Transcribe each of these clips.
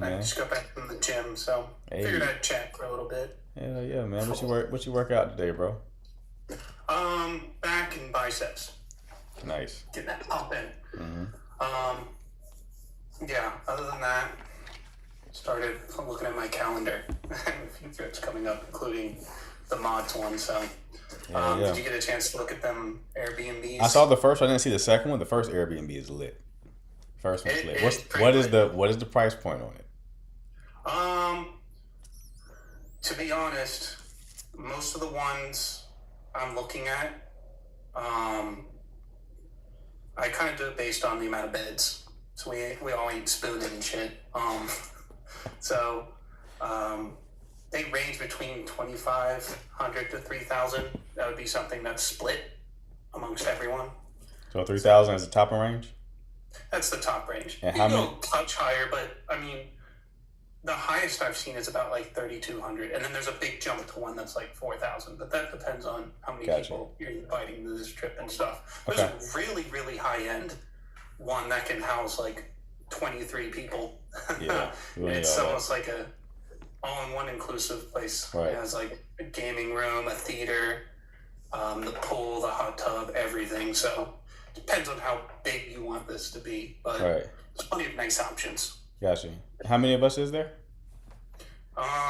I man. just got back from the gym, so figured Hey, I'd chat for a little bit. hell yeah, man. What you work out today, bro? Back and biceps, Nice. getting that pump in. Mm-hmm. Um, yeah. Other than that, started looking at my calendar. I have a few trips coming up, including the mods one. So, Yeah, did yeah. you get a chance to look at them I saw Airbnbs? the first one. I didn't see the second one. The first Airbnb is lit. First one's lit. It's What's pretty what is lit. the price point on it? Um, to be honest, most of the ones I'm looking at, um, I kind of do it based on the amount of beds. So we all eat spooning and shit. So um, they range between 2,500 to 3,000. That would be something that's split amongst everyone. So three So thousand is the top of range. that's the top range. And You how can many? go a touch higher, but I mean, the highest I've seen is about like 3,200, and then there's a big jump to one that's like 4,000. But that depends on how many Gotcha. people you're inviting to this trip and stuff. There's Okay. a really really high end one that can house like 23 people. Yeah, we don't need It's all that. almost like a all-in-one inclusive place. It Right. has like a gaming room, a theater, the pool, the hot tub, everything. So it depends on how big you want this to be, but Right. there's plenty of nice options. Gotcha. How many of us is there?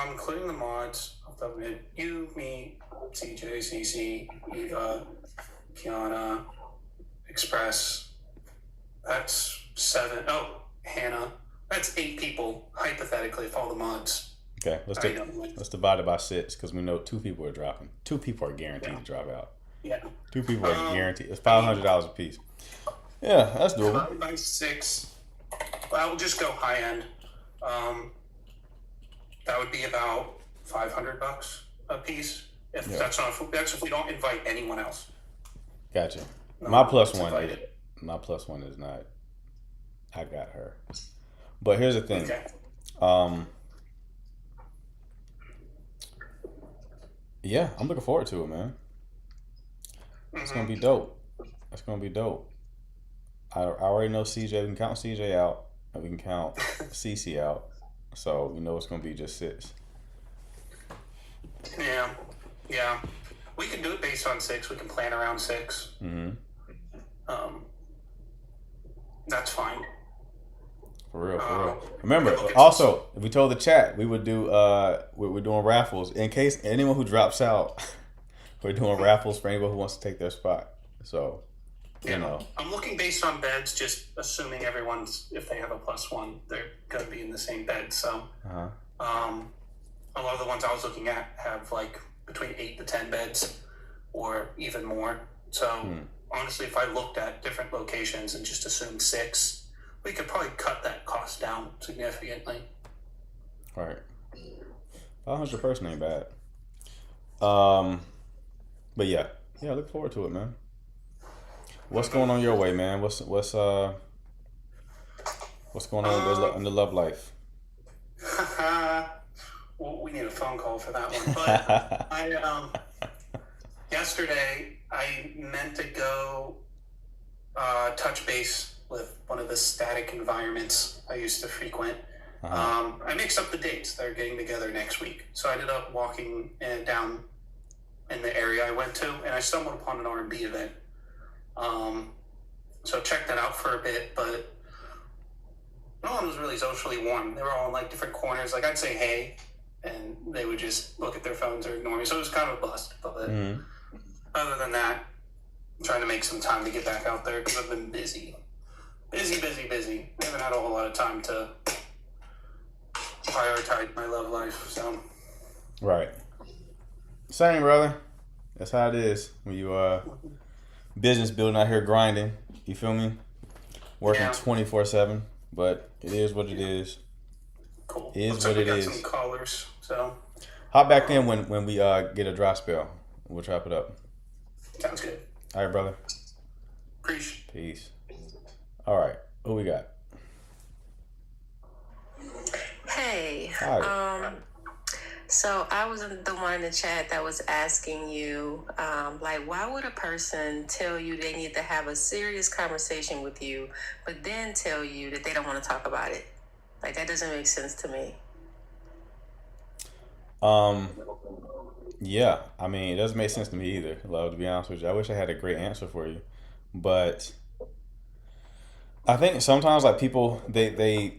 Including the mods. Off the top of my head, you, me, CJ, CC, Eva, Kiana, Express. That's 7. Oh, Hannah. That's 8 people, hypothetically, if all the mods. Okay. Let's I do, know. Like, let's divide it by six because we know two people are dropping. Two people are guaranteed yeah. to drop out. Yeah. Two people are Um, guaranteed. It's I mean, $500 a piece. Yeah, that's doable. divided by 6. Well, I will just go high end. Um, that would be about $500 a piece. If Yeah. that's if we don't invite anyone else. Gotcha. No My one plus gets one is invited. my plus one is not. I got her. But here's the thing. Okay. Um, yeah, I'm looking forward to it, man. It's gonna Mm-hmm. be dope. It's gonna be dope. I already know CJ. We can count CJ out, and we can count CC out. So we know it's gonna be just six. Yeah. Yeah. We can do it based on 6. We can plan around 6. Mm-hmm. Um, that's fine. For real, for real. We Remember, can look at also, if we told the chat, we would do we're doing raffles in case anyone who drops out. We're doing raffles for anyone who wants to take their spot. So, you Yeah. know, I'm looking based on beds, just assuming everyone's, if they have a +1, they're going to be in the same bed. So, uh-huh. a lot of the ones I was looking at have like between 8 to 10 beds or even more. So, honestly, if I looked at different locations and just assumed 6, we could probably cut that cost down significantly. All right. 500 person ain't bad. Um, but yeah, look forward to it, man. What's going on your way, man? What's going on in the love life? Well, we need a phone call for that one. But yesterday I meant to go touch base with one of the static environments I used to frequent. Uh-huh. I mixed up the dates. They're getting together next week. So I ended up walking down in the area I went to, and I stumbled upon an R&B event. So checked that out for a bit, but no one was really socially warm. They were all in like different corners. Like I'd say hey, and they would just look at their phones or ignore me. So it was kind of a bust. But Mm-hmm. other than that, I'm trying to make some time to get back out there because I've been busy. Busy. I haven't had a whole lot of time to prioritize my love life. So Right. Same, brother. That's how it is when you business building out here grinding. You feel me? Working yeah, 24/7, but it is what it is. cool. It is Looks what like we it got some is. callers. So Hop back in when we get a dry spell. We'll chop it up. sounds good. All right, brother. Appreciate. Peace. All right. Who we got? Hey, Hi. so I was the one in the chat that was asking you, like, why would a person tell you they need to have a serious conversation with you, but then tell you that they don't want to talk about it? Like, that doesn't make sense to me. Um, yeah, I mean, it doesn't make sense to me either, love, to be honest with you. I wish I had a great answer for you. But I think sometimes like people they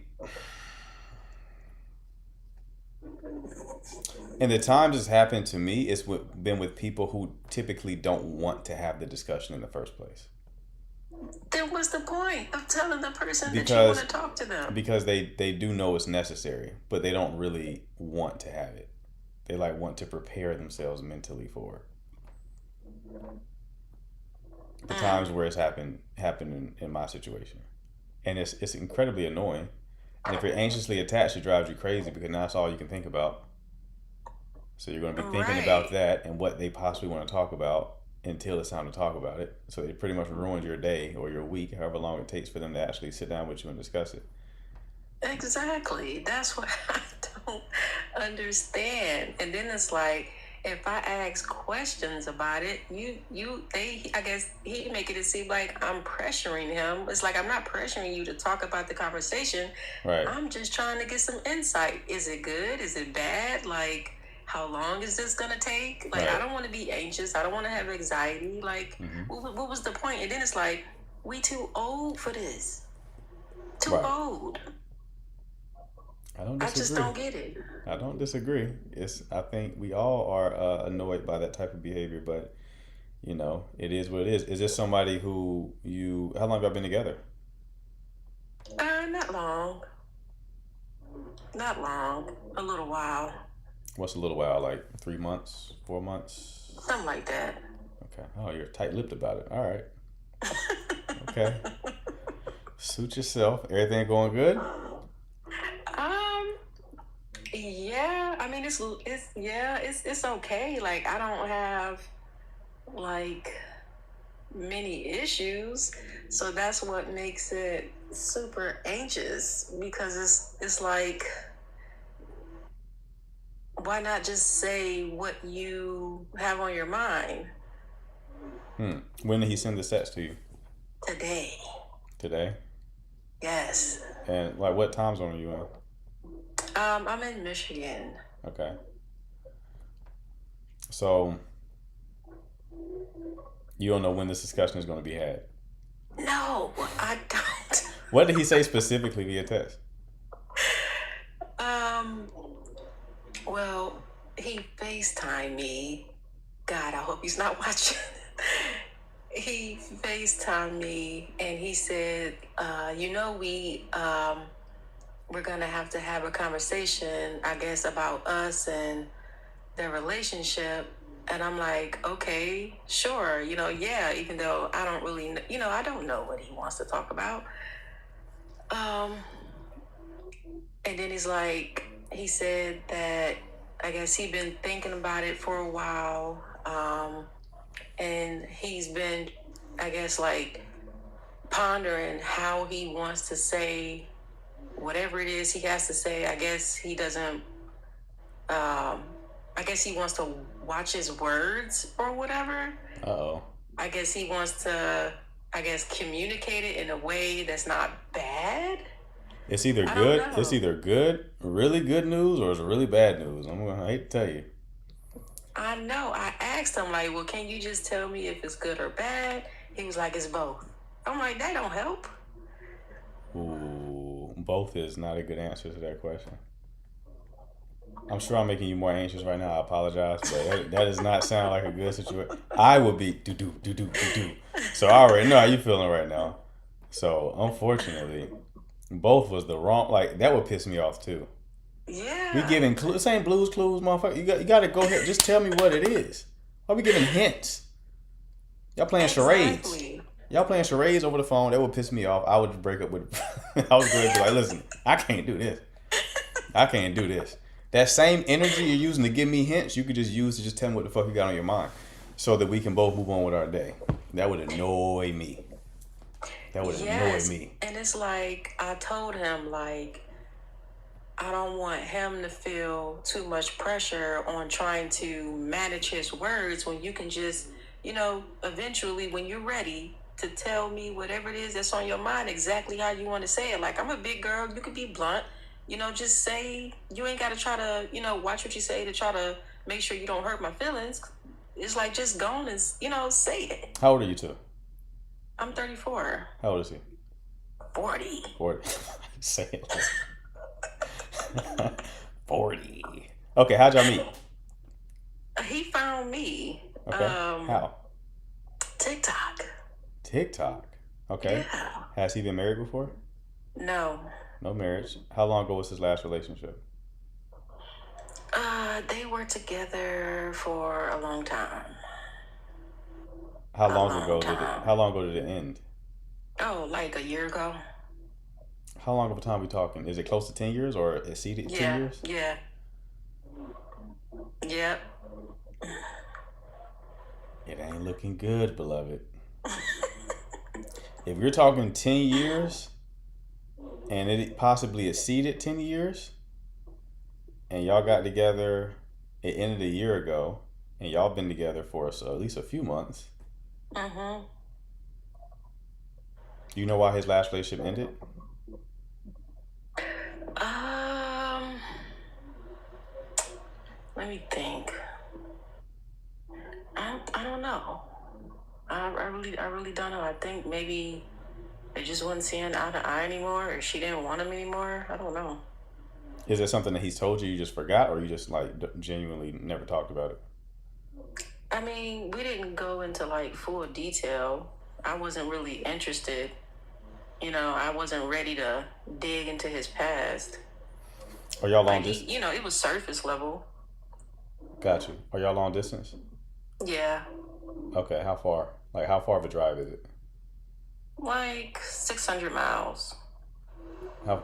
and the times it's happened to me, been with people who typically don't want to have the discussion in the first place. Then what's the point of telling the person that you want Because to talk to them? they do know it's necessary, but they don't really want to have it. They like want to prepare themselves mentally for it. The times where it's happened in my situation, and it's incredibly annoying. And if you're anxiously attached, it drives you crazy because now that's all you can think about. So you're going to be thinking about Right. that and what they possibly want to talk about until it's time to talk about it. So it pretty much ruins your day or your week, however long it takes for them to actually sit down with you and discuss it. Exactly. That's what I don't understand. And then it's like, if I ask questions about it, I guess he making it seem like I'm pressuring him. It's like I'm not pressuring you to talk about the conversation. Right. I'm just trying to get some insight. Is it good? Is it bad? Like, how long is this gonna take? Like, I Right. don't want to be anxious. I don't want to have anxiety. Like, Hmm. what was the point? And then it's like, we too old for this. Too Right. old. I don't I just disagree. don't get it. I don't disagree. I think we all are annoyed by that type of behavior, but it is what it is. Is this somebody who you? How long have y'all been together? Not long. Not long. A little while. What's a little while? Like 3 months, 4 months? Something like that. Okay. Oh, you're tight-lipped about it. All right. Okay. Suit yourself. Everything going good? Um, yeah. I mean, it's okay. Like, I don't have like many issues, so that's what makes it super anxious because it's like, why not just say what you have on your mind When did he send the sets to you? today? Today? Yes. And like, what time zone are you in? I'm in Michigan. Okay. So you don't know when this discussion is going to be had. No, I don't. What did he say specifically via text? Um, well, he FaceTimed me. God, I hope he's not watching. He FaceTimed me and he said, we're gonna have to have a conversation, I guess, about us and their relationship. And I'm like, okay, sure, yeah, even though I don't really, I don't know what he wants to talk about. Um, and then he said that I guess he'd been thinking about it for a while. And he's been, I guess, like pondering how he wants to say whatever it is he has to say. I guess he doesn't, I guess he wants to watch his words or whatever. Uh-oh. I guess he wants to, communicate it in a way that's not bad. It's either I don't good, know. it's either good, really good news, or it's really bad news. I hate to tell you. I know. I asked him, like, well, can you just tell me if it's good or bad? He was like, it's both. I'm like, that don't help. Ooh, both is not a good answer to that question. I'm sure I'm making you more anxious right now. I apologize, but that does not sound like a good situation. I would be do do do do do do. So I already know how you feeling right now. So unfortunately, both was the wrong. Like that would piss me off too. We Yeah, giving clues. This ain't Blues Clues, motherfucker. You got to go ahead. Just tell me what it is. Why we giving hints? Y'all playing charades. exactly. Y'all playing charades over the phone. That would piss me off. I would just break up with. I was going to be like, listen, I can't do this. I can't do this. That same energy you're using to give me hints, you could just use to just tell me what the fuck you got on your mind, so that we can both move on with our day. That would annoy me. That would annoy Yes. me. And it's like, I told him, like, I don't want him to feel too much pressure on trying to manage his words when you can just, eventually when you're ready to tell me whatever it is that's on your mind, exactly how you want to say it. Like, I'm a big girl, you could be blunt, just say, you ain't got to try to, watch what you say to try to make sure you don't hurt my feelings. It's like, just go on and, say it. How old are you two? I'm 34. How old is he? 40. 40. Say it. 40. Okay, how'd y'all meet? He found me. Okay. How? TikTok. TikTok. Okay. Yeah. Has he been married before? No. No marriage. How long ago was his last relationship? They were together for a long time. How A long long ago time. how long ago did it end? Oh, like a year ago. How long of a time we talking? Is it close to 10 years or exceeded 10 Yeah. years? Yeah. Yep. It ain't looking good, beloved. If you're talking 10 years and it possibly exceeded 10 years and y'all got together, it ended a year ago and y'all been together for at least a few months. Mm-hmm. Do you know why his last relationship ended? Let me think. I don't know. I really don't know. I think maybe they just wasn't seeing eye to eye anymore, or she didn't want him anymore. I don't know. Is it something that he's told you you just forgot or you just like genuinely never talked about it? I mean, we didn't go into like full detail. I wasn't really interested. I wasn't ready to dig into his past. Are y'all long Like distance? it was surface level. Got you. Are y'all long distance? Yeah, Okay, how far? Like how far of a drive is it? like 600 miles. How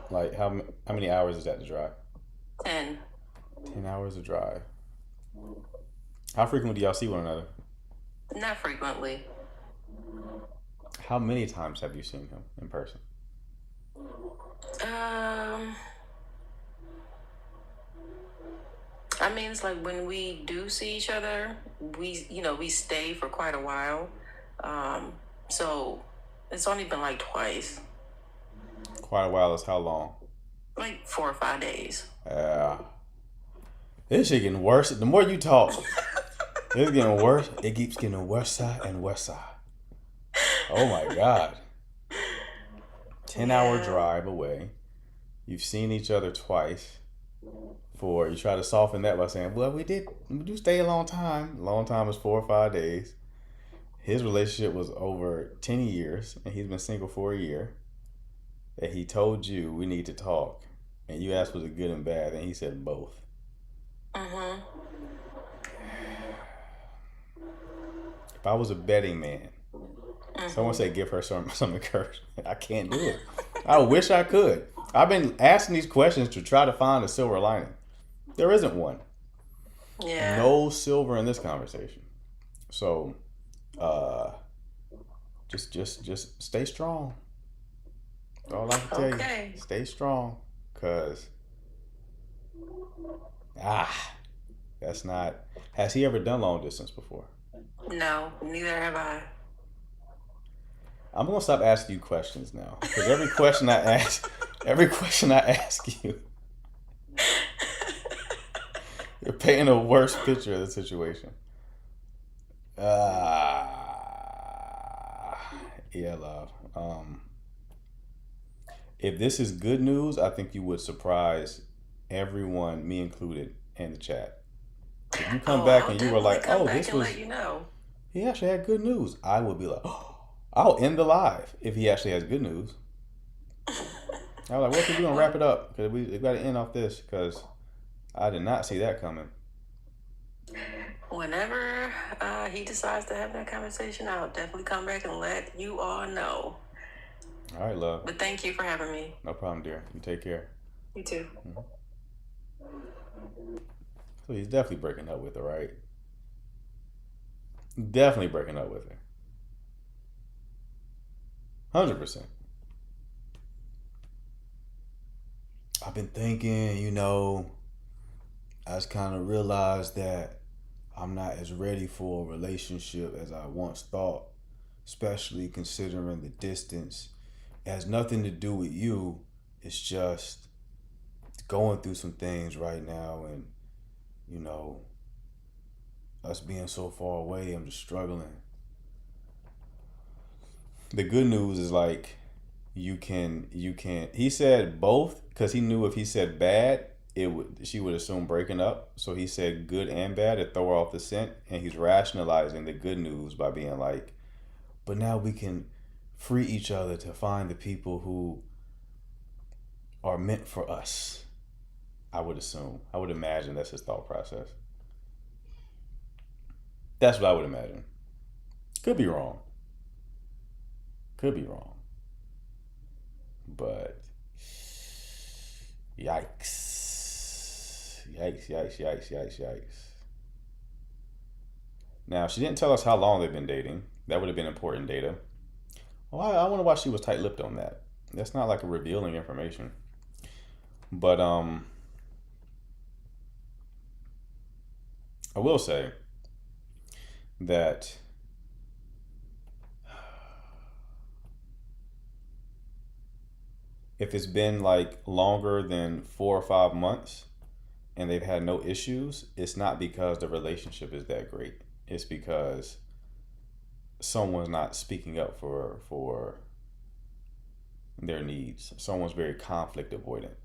many hours is that to drive? 10. 10 hours to drive. How frequently do y'all see one another? Not frequently. How many times have you seen him in person? Um, I mean, it's like when we do see each other, we stay for quite a while. So it's only been like twice, Quite a while is how long? like 4 or 5 days. Yeah. This shit getting worse. The more you talk, it's getting worse. It keeps getting worse and worse. Oh my God. 10-hour Yeah. drive away. You've seen each other twice. You try to soften that by saying, well, we do stay a long time. Long time is 4 or 5 days. His relationship was over 10 years, and he's been single for a year. That he told you we need to talk, and you asked was it good and bad, and he said both. Mm-hmm. If I was a betting man, someone said give her some encouragement. I can't do it. I wish I could. I've been asking these questions to try to find a silver lining. There isn't one. Yeah. No silver in this conversation. So, just stay strong. That's all I can tell Okay. you. Stay strong, cause that's not. Has he ever done long distance before? No, neither have I. I'm gonna stop asking you questions now, because every question I ask you, you're painting a worse picture of the situation. Yeah, love. If this is good news, I think you would surprise everyone, me included, in the chat. If you come back I'll and you were definitely like, come "Oh, back this and was let you know. he actually had good news," I would be like, "Oh, I'll end the live if he actually has good news." I was like, "Well, we're gonna wrap it up because we got to end off this because I did not see that coming." Whenever he decides to have that conversation, I'll definitely come back and let you all know. All right, love. But thank you for having me. No problem, dear. You take care. You too. So he's definitely breaking up with her, right? Definitely breaking up with her. 100%. I've been thinking, I just kind of realized that I'm not as ready for a relationship as I once thought, especially considering the distance. It has nothing to do with you. It's just going through some things right now, and you know, us being so far away, I'm just struggling. The good news is like you can he said both because he knew if he said bad she would assume breaking up, so he said good and bad to throw her off the scent, and he's rationalizing the good news by being like, but now we can free each other to find the people who are meant for us. I would imagine that's his thought process. That's what I would imagine. Could be wrong. Could be wrong. But yikes. Yikes. Now, she didn't tell us how long they've been dating. That would have been important data. Well, I wonder why she was tight-lipped on that. That's not like a revealing information. But I will say that if it's been like longer than 4 or 5 months and they've had no issues, it's not because the relationship is that great. It's because someone's not speaking up for their needs. Someone's very conflict avoidant.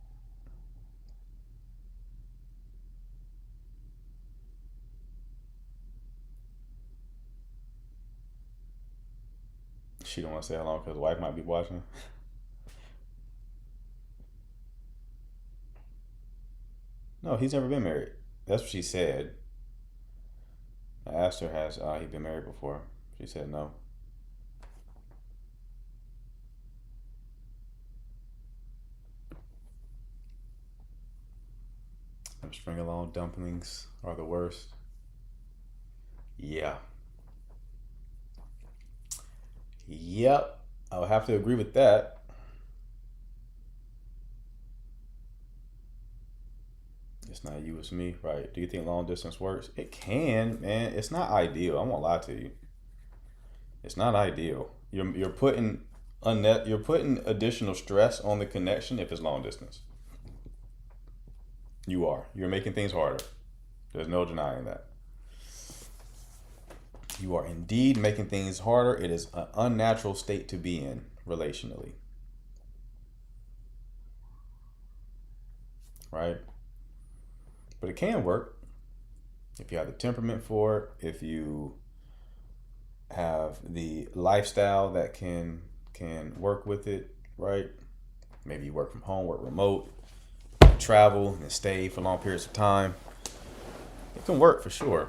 She don't want to say how long because the wife might be watching. No, he's never been married. That's what she said. I asked her, has he been married before? She said no. Them string along dumplings are the worst. Yeah. Yep. I would have to agree with that. It's not you, it's me, right? Do you think long distance works? It can, man. It's not ideal. I won't lie to you. It's not ideal. You're putting additional stress on the connection if it's long distance. You are. You're making things harder. There's no denying that. You are indeed making things harder. It is an unnatural state to be in relationally. Right? But it can work if you have the temperament for it, if you have the lifestyle that can work with it, right? Maybe you work from home, work remote, travel and stay for long periods of time. It can work for sure.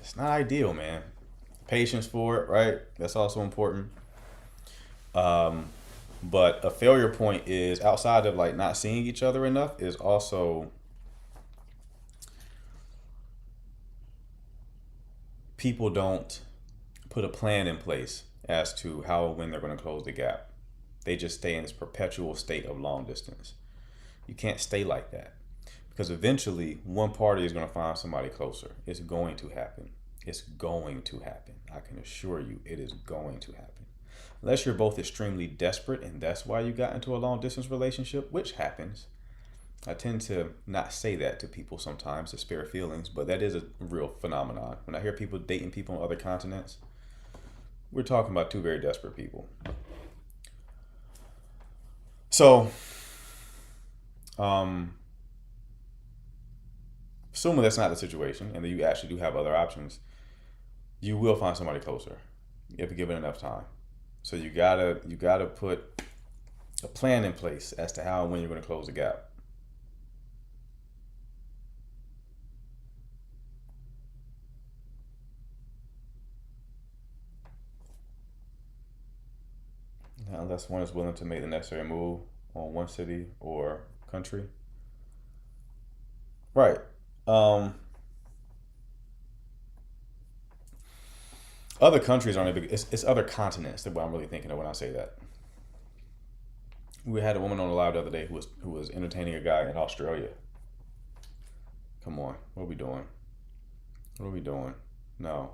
It's not ideal, man. Patience for it, right? That's also important. But a failure point is, outside of like not seeing each other enough, is also people don't put a plan in place as to how and when they're going to close the gap. They just stay in this perpetual state of long distance. You can't stay like that, because eventually one party is going to find somebody closer. It's going to happen. It's going to happen. I can assure you it is going to happen. Unless you're both extremely desperate and that's why you got into a long distance relationship, which happens. I tend to not say that to people sometimes to spare feelings, but that is a real phenomenon. When I hear people dating people on other continents, we're talking about two very desperate people. So, assuming that's not the situation and that you actually do have other options, you will find somebody closer if you give it enough time. So you gotta put a plan in place as to how and when you're going to close the gap. Now, unless one is willing to make the necessary move on one city or country. Right. Other countries aren't a big. It's other continents that what I'm really thinking of when I say that. We had a woman on the live the other day who was entertaining a guy in Australia. Come on, what are we doing? What are we doing? No.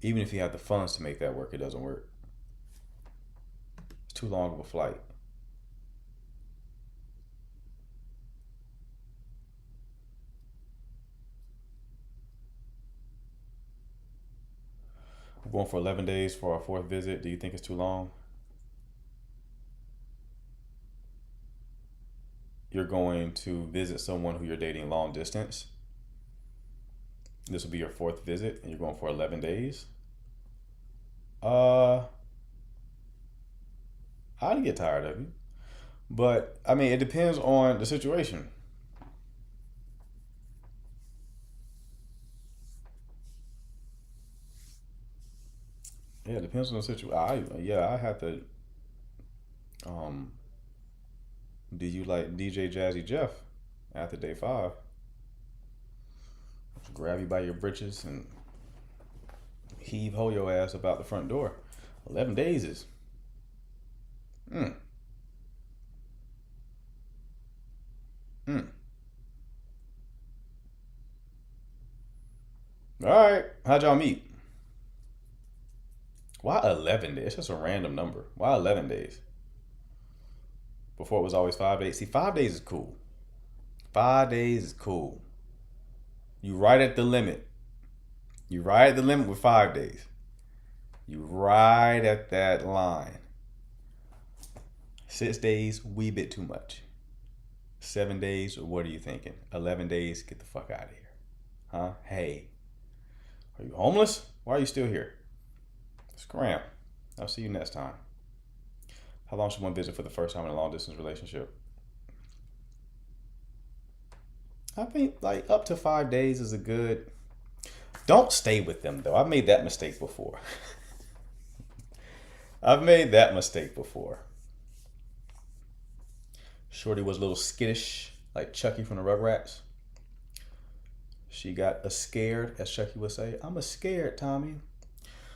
Even if you have the funds to make that work, it doesn't work. It's too long of a flight. going for 11 days for our fourth visit. Do you think it's too long? You're going to visit someone who you're dating long distance. This will be your fourth visit, and you're going for 11 days. I'd get tired of you. But, I mean, it depends on the situation. Yeah, it depends on the situation. I have to. Um, do you like DJ Jazzy Jeff after day 5? Just grab you by your britches and heave ho your ass about the front door. 11 days is. Mm, mm. All right, how'd y'all meet? Why 11 days? It's just a random number. Why 11 days? Before it was always 5 days. See, 5 days is cool. 5 days is cool. You right at the limit. You right at the limit with 5 days. You right at that line. 6 days, wee bit too much. 7 days, what are you thinking? 11 days, get the fuck out of here. Huh? Hey, are you homeless? Why are you still here? Scram. I'll see you next time. How long should one visit for the first time in a long distance relationship? I think like up to 5 days is a good. Don't stay with them though. I've made that mistake before. I've made that mistake before. Shorty was a little skittish, like Chucky from the Rugrats. She got a scared, as Chucky would say. I'm a scared, Tommy.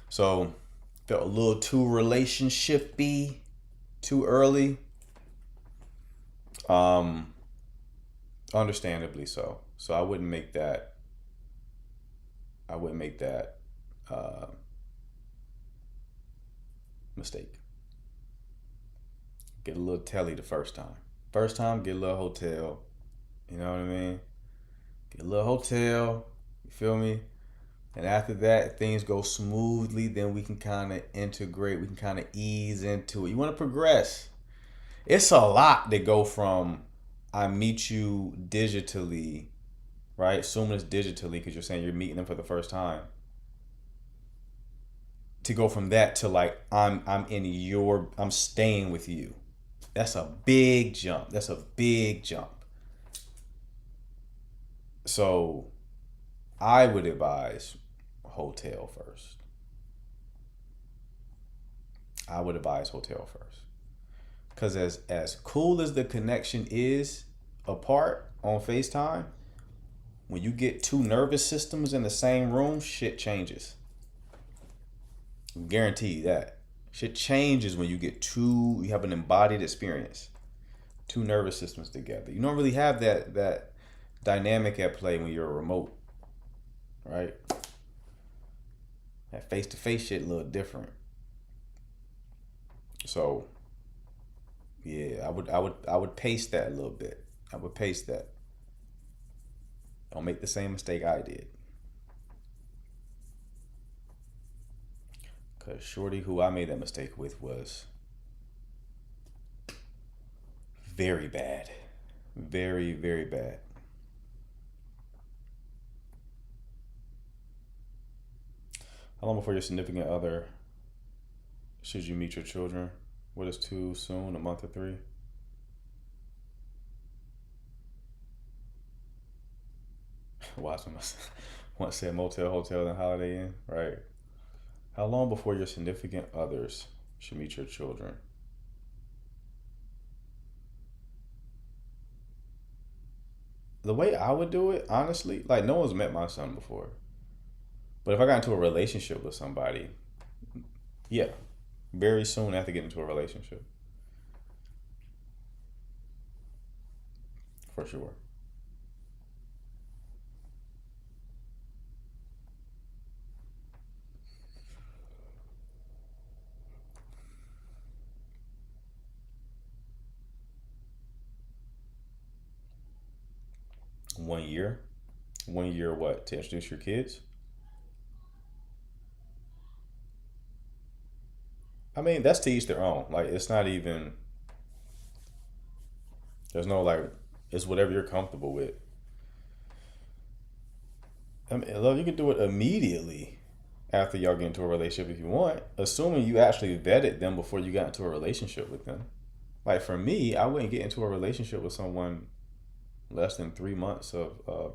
So felt a little too relationship-y, too early. Understandably so. So I wouldn't make that. Mistake. Get a little telly the first time. First time, get a little hotel. You know what I mean? Get a little hotel. You feel me? And after that, if things go smoothly, then we can kind of integrate. We can kind of ease into it. You want to progress. It's a lot to go from I meet you digitally, right? Assuming it's digitally because you're saying you're meeting them for the first time. To go from that to like I'm staying with you. That's a big jump. So I would advise hotel first. Because as cool as the connection is apart on FaceTime, when you get two nervous systems in the same room, shit changes. Guarantee you that. Shit changes when you have an embodied experience. Two nervous systems together. You don't really have that dynamic at play when you're remote. Right? That face-to-face shit a little different. So yeah, I would pace that a little bit. Don't make the same mistake I did. Because Shorty, who I made that mistake with, was very bad. Very, very bad. How long before your significant other should you meet your children? What is too soon? A month or 3? Watson once said motel, hotel, then Holiday Inn. Right. How long before your significant others should meet your children? The way I would do it, honestly, like no one's met my son before. But if I got into a relationship with somebody, yeah, very soon after getting into a relationship. For sure. One year? 1 year what? To introduce your kids? I mean, that's to each their own. Like, it's not even, there's no like, it's whatever you're comfortable with. I mean, love, you can do it immediately after y'all get into a relationship if you want, assuming you actually vetted them before you got into a relationship with them. Like for me, I wouldn't get into a relationship with someone less than 3 months of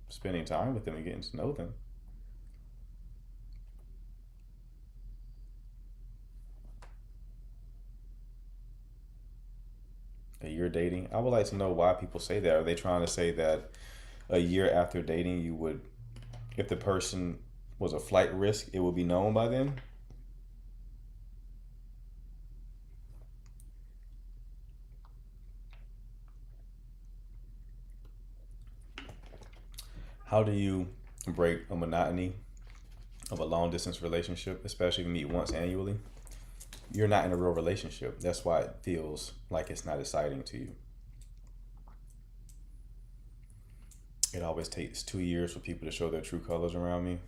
spending time with them and getting to know them. A year dating, I would like to know why people say that. Are they trying to say that a year after dating, you would, if the person was a flight risk, it would be known by then? How do you break a monotony of a long distance relationship, especially if you meet once annually? You're not in a real relationship. That's why it feels like it's not exciting to you. It always takes 2 years for people to show their true colors around me.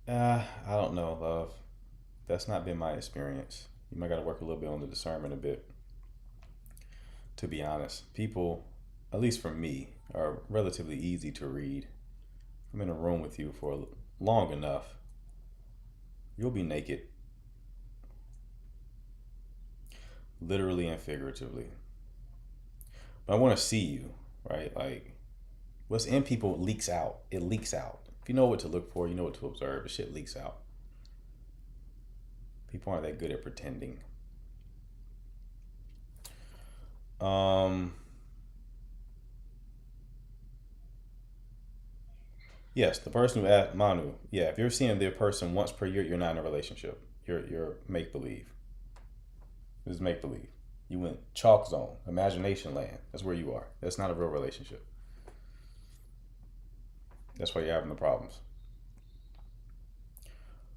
I don't know, love. That's not been my experience. You might got to work a little bit on the discernment a bit. To be honest, people, at least for me, are relatively easy to read. I'm in a room with you for long enough, you'll be naked, literally and figuratively. But I want to see you, right? Like, what's in people leaks out. It leaks out. If you know what to look for, you know what to observe. The shit leaks out. People aren't that good at pretending. Yes, the person who asked Manu. Yeah, if you're seeing their person once per year, you're not in a relationship. You're make believe. This is make believe. You went chalk zone, imagination land. That's where you are. That's not a real relationship. That's why you're having the problems.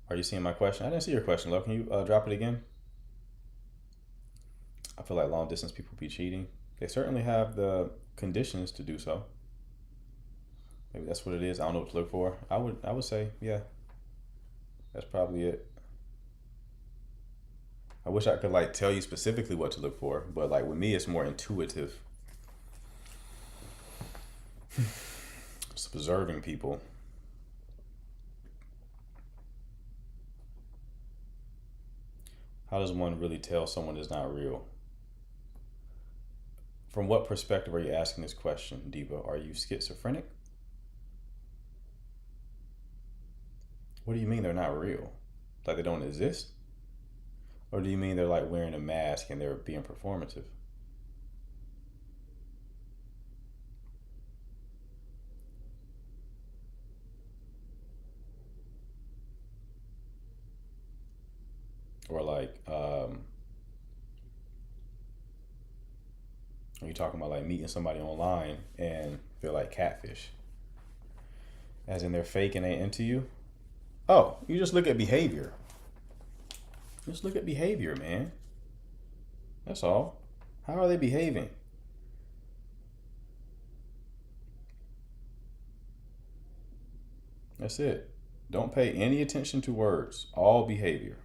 Are you seeing my question? I didn't see your question, love. Can you drop it again? I feel like long distance people be cheating. They certainly have the conditions to do so. Maybe that's what it is. I don't know what to look for. I would say, yeah, that's probably it. I wish I could like tell you specifically what to look for, but like with me, it's more intuitive. It's observing people. How does one really tell someone is not real? From what perspective are you asking this question, Diva? Are you schizophrenic? What do you mean they're not real? Like they don't exist? Or do you mean they're like wearing a mask and they're being performative? Or like, are you talking about like meeting somebody online and they're like catfish? As in they're fake and they into you? Oh, you just look at behavior. Just look at behavior, man. That's all. How are they behaving? That's it. Don't pay any attention to words. All behavior.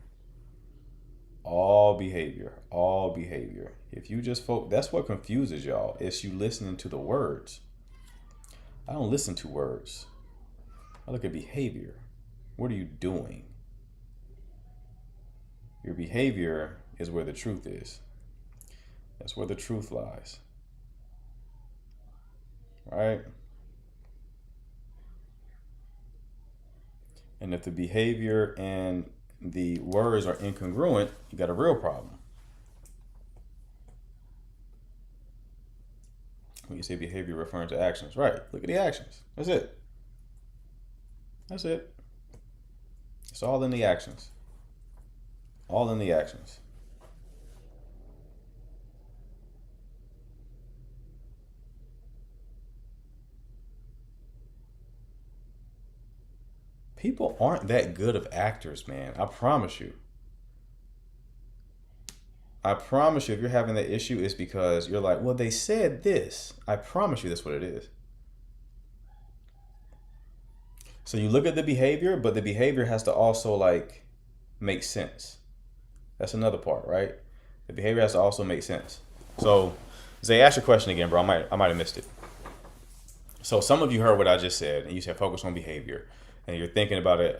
All behavior. All behavior. If you just that's what confuses y'all. It's you listening to the words. I don't listen to words. I look at behavior. What are you doing? Your behavior is where the truth is. That's where the truth lies. Right? And if the behavior and the words are incongruent, you got a real problem. When you say behavior referring to actions, right? Look at the actions. That's it. That's it. It's all in the actions. All in the actions. People aren't that good of actors, man. I promise you. I promise you, if you're having that issue, it's because you're like, well, they said this. I promise you that's what it is. So you look at the behavior, but the behavior has to also like make sense. That's another part, right? The behavior has to also make sense. So, Zay, ask your question again, bro. I might have missed it. So some of you heard what I just said, and you said focus on behavior, and you're thinking about it.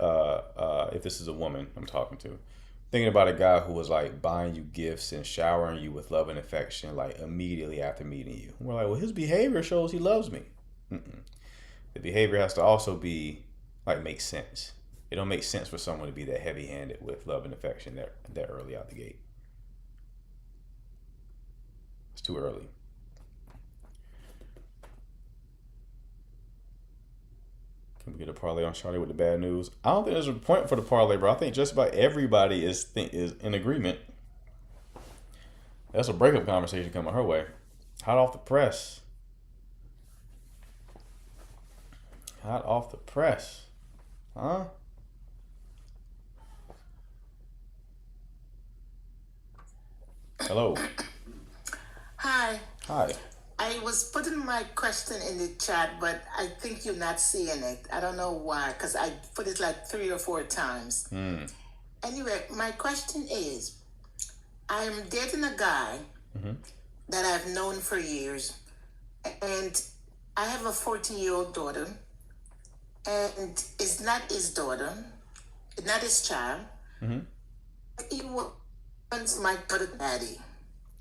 If this is a woman I'm talking to, thinking about a guy who was like buying you gifts and showering you with love and affection, like immediately after meeting you. We're like, well, his behavior shows he loves me. Mm-mm. The behavior has to also be like make sense. It don't make sense for someone to be that heavy-handed with love and affection that early out the gate. It's too early. Can we get a parlay on Charlie with the bad news? I don't think there's a point for the parlay, bro. I think just about everybody is in agreement. That's a breakup conversation coming her way. Hot off the press. Hot off the press. Huh? Hello. Hi. Hi. I was putting my question in the chat, but I think you're not seeing it. I don't know why, because I put it like 3 or 4 times. Anyway, my question is, I'm dating a guy that I've known for years, and I have a 14-year-old daughter, and it's not his daughter, it's not his child. He wants my daughter daddy.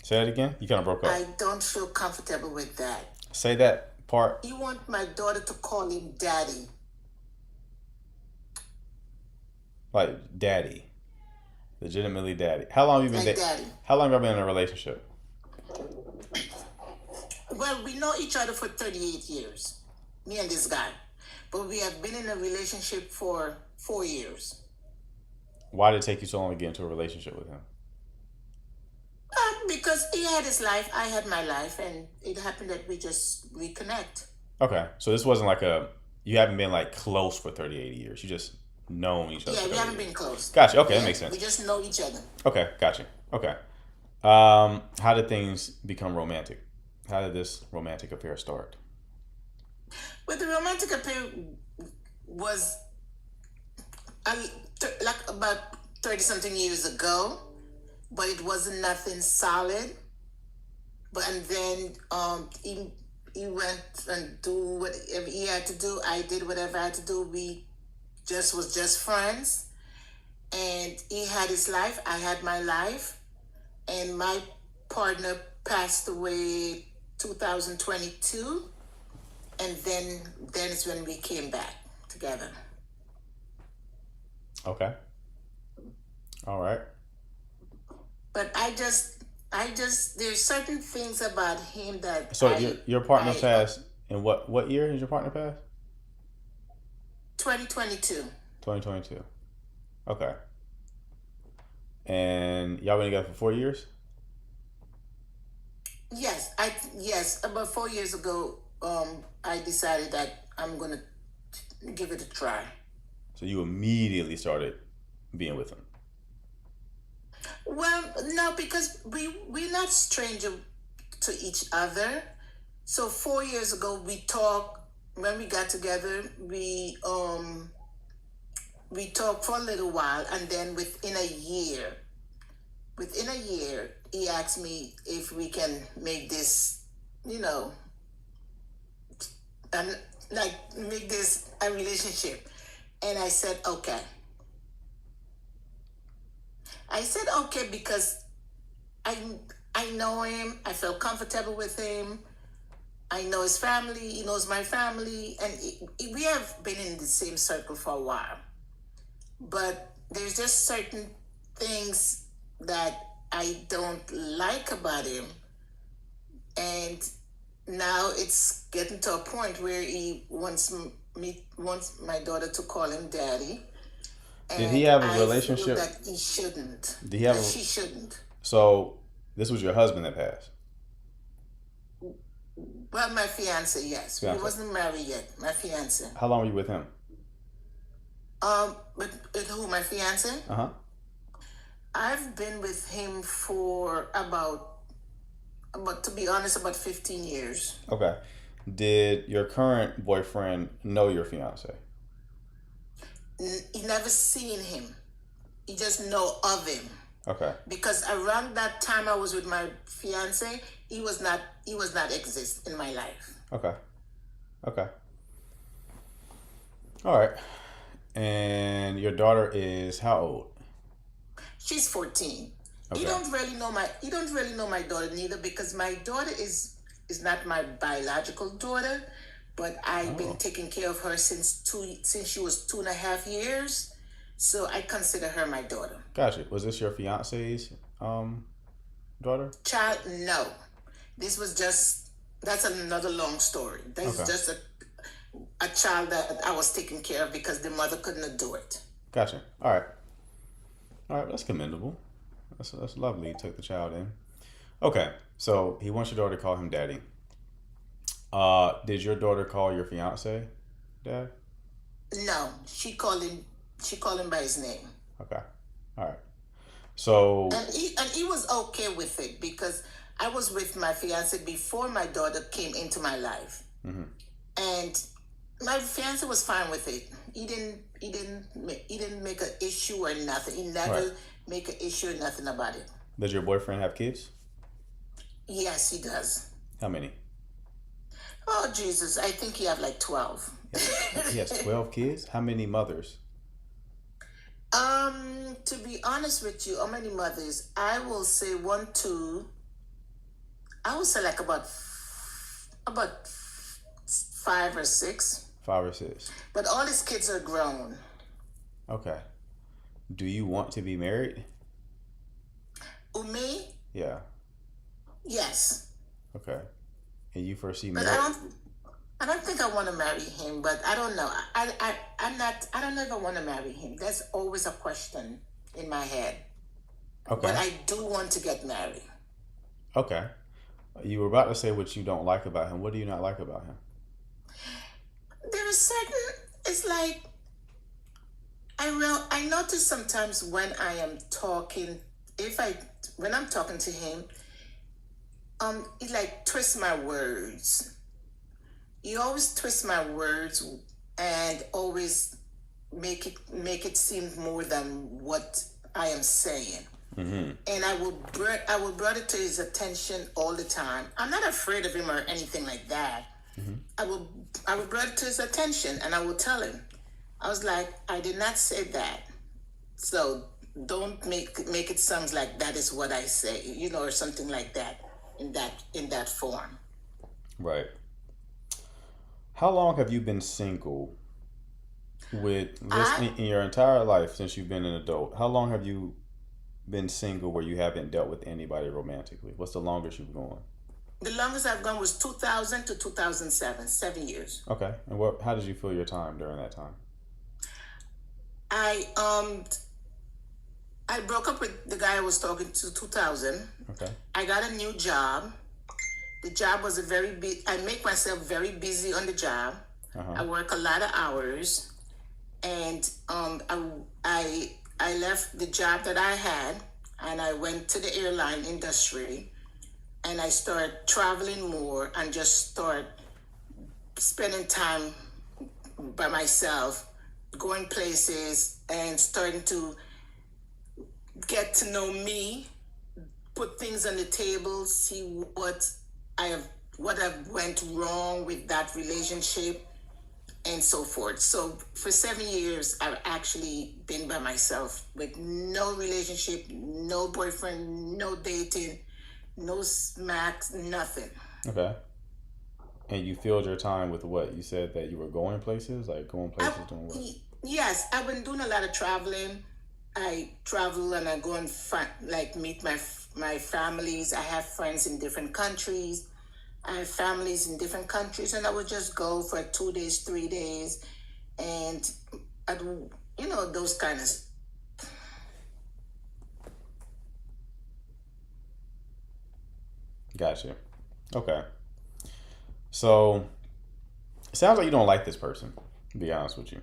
Say that again? You kind of broke up. I don't feel comfortable with that. Say that part. You want my daughter to call him daddy. Like daddy. Legitimately daddy. How long have you been Like daddy. How long have you been in a relationship? Well, we know each other for 38 years. Me and this guy. But we have been in a relationship for 4 years. Why did it take you so long to get into a relationship with him? Because he had his life, I had my life, and it happened that we just reconnect. Okay. So this wasn't like you haven't been like close for 38 years. You just known each other. Yeah, for we 38 haven't years. been close. Gotcha. Okay, Yeah, that makes sense. We just know each other. Okay, gotcha. Okay. How did things become romantic? How did this romantic affair start? But the romantic affair was like about 30-something years ago, but it wasn't nothing solid. But and then he went and do whatever he had to do. I did whatever I had to do. We was just friends, and he had his life. I had my life, and my partner passed away 2022, and then is when we came back together. Okay. All right. But I just there's certain things about him that So your partner passed in what year is your partner passed? 2022. 2022. Okay. And y'all been together for 4 years? Yes, about 4 years ago, I decided that I'm gonna give it a try. So you immediately being with him? Well, no, because we're not stranger to each other. So 4 years ago, we talked. When we got together, we talked for a little while, and then within a year, he asked me if we can make this, and like make this a relationship, and I said okay. I said okay because I know him. I felt comfortable with him. I know his family. He knows my family, and we have been in the same circle for a while. But there's just certain things that I don't like about him, and now it's getting to a point where he wants my daughter to call him daddy. Did he have a I relationship? feel that he shouldn't. Did he have She shouldn't. So this was your husband that passed? Well, my fiance, yes. Fiancé. We wasn't married yet. My fiance. How long were you with him? With who? My fiance? Uh-huh. I've been with him for about, to be honest, about 15 years. Okay. Did your current boyfriend know your fiance? He never seen him. He just know of him. Okay. Because around that time I was with my fiance, he was not exist in my life. Okay. Okay. All right. And your daughter is how old? She's 14. Okay. He don't really know my daughter neither, because my daughter is not my biological daughter, but I've been taking care of her since she was 2.5 years. So I consider her my daughter. Gotcha. Was this your fiance's daughter? Child, no. This was just That's another long story. This Okay. is just a child that I was taking care of because the mother couldn't do it. Gotcha. All right. All right. That's commendable. That's lovely. You took the child in. Okay. So he wants your daughter to call him daddy. Did your daughter call your fiance dad? No, she called him by his name. Okay. All right. So And he was okay with it because I was with my fiance before my daughter came into my life. And my fiance was fine with it. He didn't make an issue or nothing. He never Right. make an issue or nothing about it. does your boyfriend have kids? Yes, he does. How many? Oh Jesus, I think he have like 12. He has 12 kids. How many mothers? To be honest with you, how many mothers? I will say one, two. I would say like about 5 or 6. 5 or 6. But all his kids are grown. Okay. Do you want to be married? Me? Yeah. Yes. Okay. And you foresee But marriage? I don't think I want to marry him, but I don't know. I don't know if I want to marry him. That's always a question in my head. But Okay. I do want to get married. Okay. You were about to say what you don't like about him. What do you not like about him? There is it's like, I notice sometimes when I am talking, when I'm talking to him, he like twists my words. He always twists my words and always make it seem more than what I am saying. And I will bring it to his attention all the time. I'm not afraid of him or anything like that. I will bring it to his attention and I will tell him. I was like, I did not say that. So don't make it sound like that is what I say, or something like that in that form. Right. How long have you been single with this in your entire life since you've been an adult? How long have you been single where you haven't dealt with anybody romantically? What's the longest you've gone? The longest I've gone was 2000 to 2007, 7 years. Okay. And how did you feel your time during that time? I broke up with the guy I was talking to 2000. Okay. I got a new job. The job was I make myself very busy on the job. I work a lot of hours, and I left the job that I had, and I went to the airline industry, and I started traveling more and just start spending time by myself, going places, and starting to get to know me, put things on the table, see what I've went wrong with that relationship, and so forth. So for 7 years, I've actually been by myself with no relationship, no boyfriend, no dating, no smacks, nothing. Okay. And you filled your time with what? You said that you were going places? Like going places doing what? Yes, I've been doing a lot of traveling. I travel and I go and meet my families. I have friends in different countries. I have families in different countries, and I would just go for 2 days, 3 days, and I'd, those kind of. Gotcha. Okay. So it sounds like you don't like this person, to be honest with you.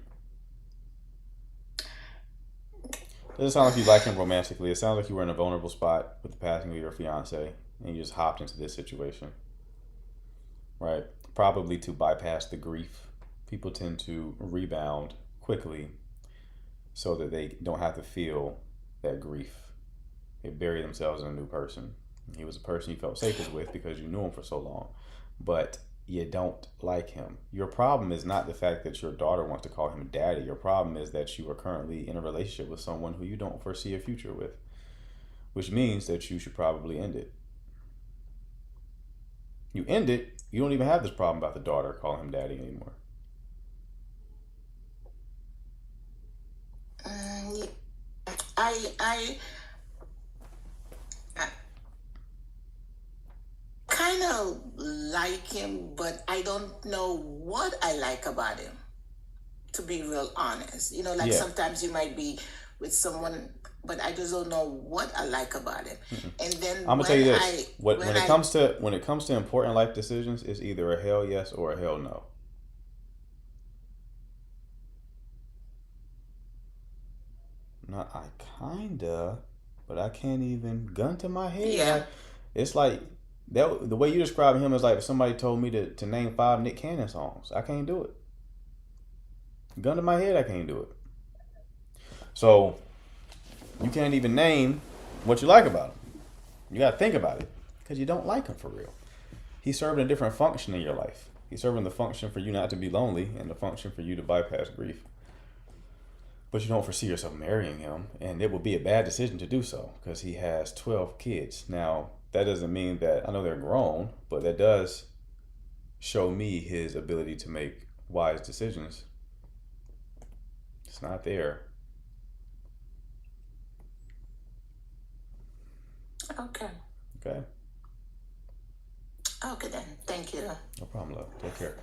It doesn't sound like you like him romantically. It sounds like you were in a vulnerable spot with the passing of your fiance and you just hopped into this situation. Right? Probably to bypass the grief. People tend to rebound quickly so that they don't have to feel that grief. They bury themselves in a new person. He was a person you felt safest with because you knew him for so long, but you don't like him. Your problem is not the fact that your daughter wants to call him daddy. Your problem is that you are currently in a relationship with someone who you don't foresee a future with, which means that you should probably end it. You end it, you don't even have this problem about the daughter calling him daddy anymore. Yeah. I kind of like him, but I don't know what I like about him, to be real honest. You know, like Yeah. sometimes you might be with someone, but I just don't know what I like about him. And then I'm gonna tell you this: when when it comes to important life decisions, it's either a hell yes or a hell no. Not I kinda, but I can't even gun to my head. Yeah. It's like that. The way you describe him is like if somebody told me to name 5 Nick Cannon songs. I can't do it. Gun to my head, I can't do it. So you can't even name what you like about him. You gotta think about it because you don't like him for real. He's serving a different function in your life. He's serving the function for you not to be lonely and the function for you to bypass grief. But you don't foresee yourself marrying him, and it would be a bad decision to do so because he has 12 kids. Now, that doesn't mean that I know they're grown, but that does show me his ability to make wise decisions. It's not there. Okay. Okay? Okay then. Thank you. No problem, love. Take care.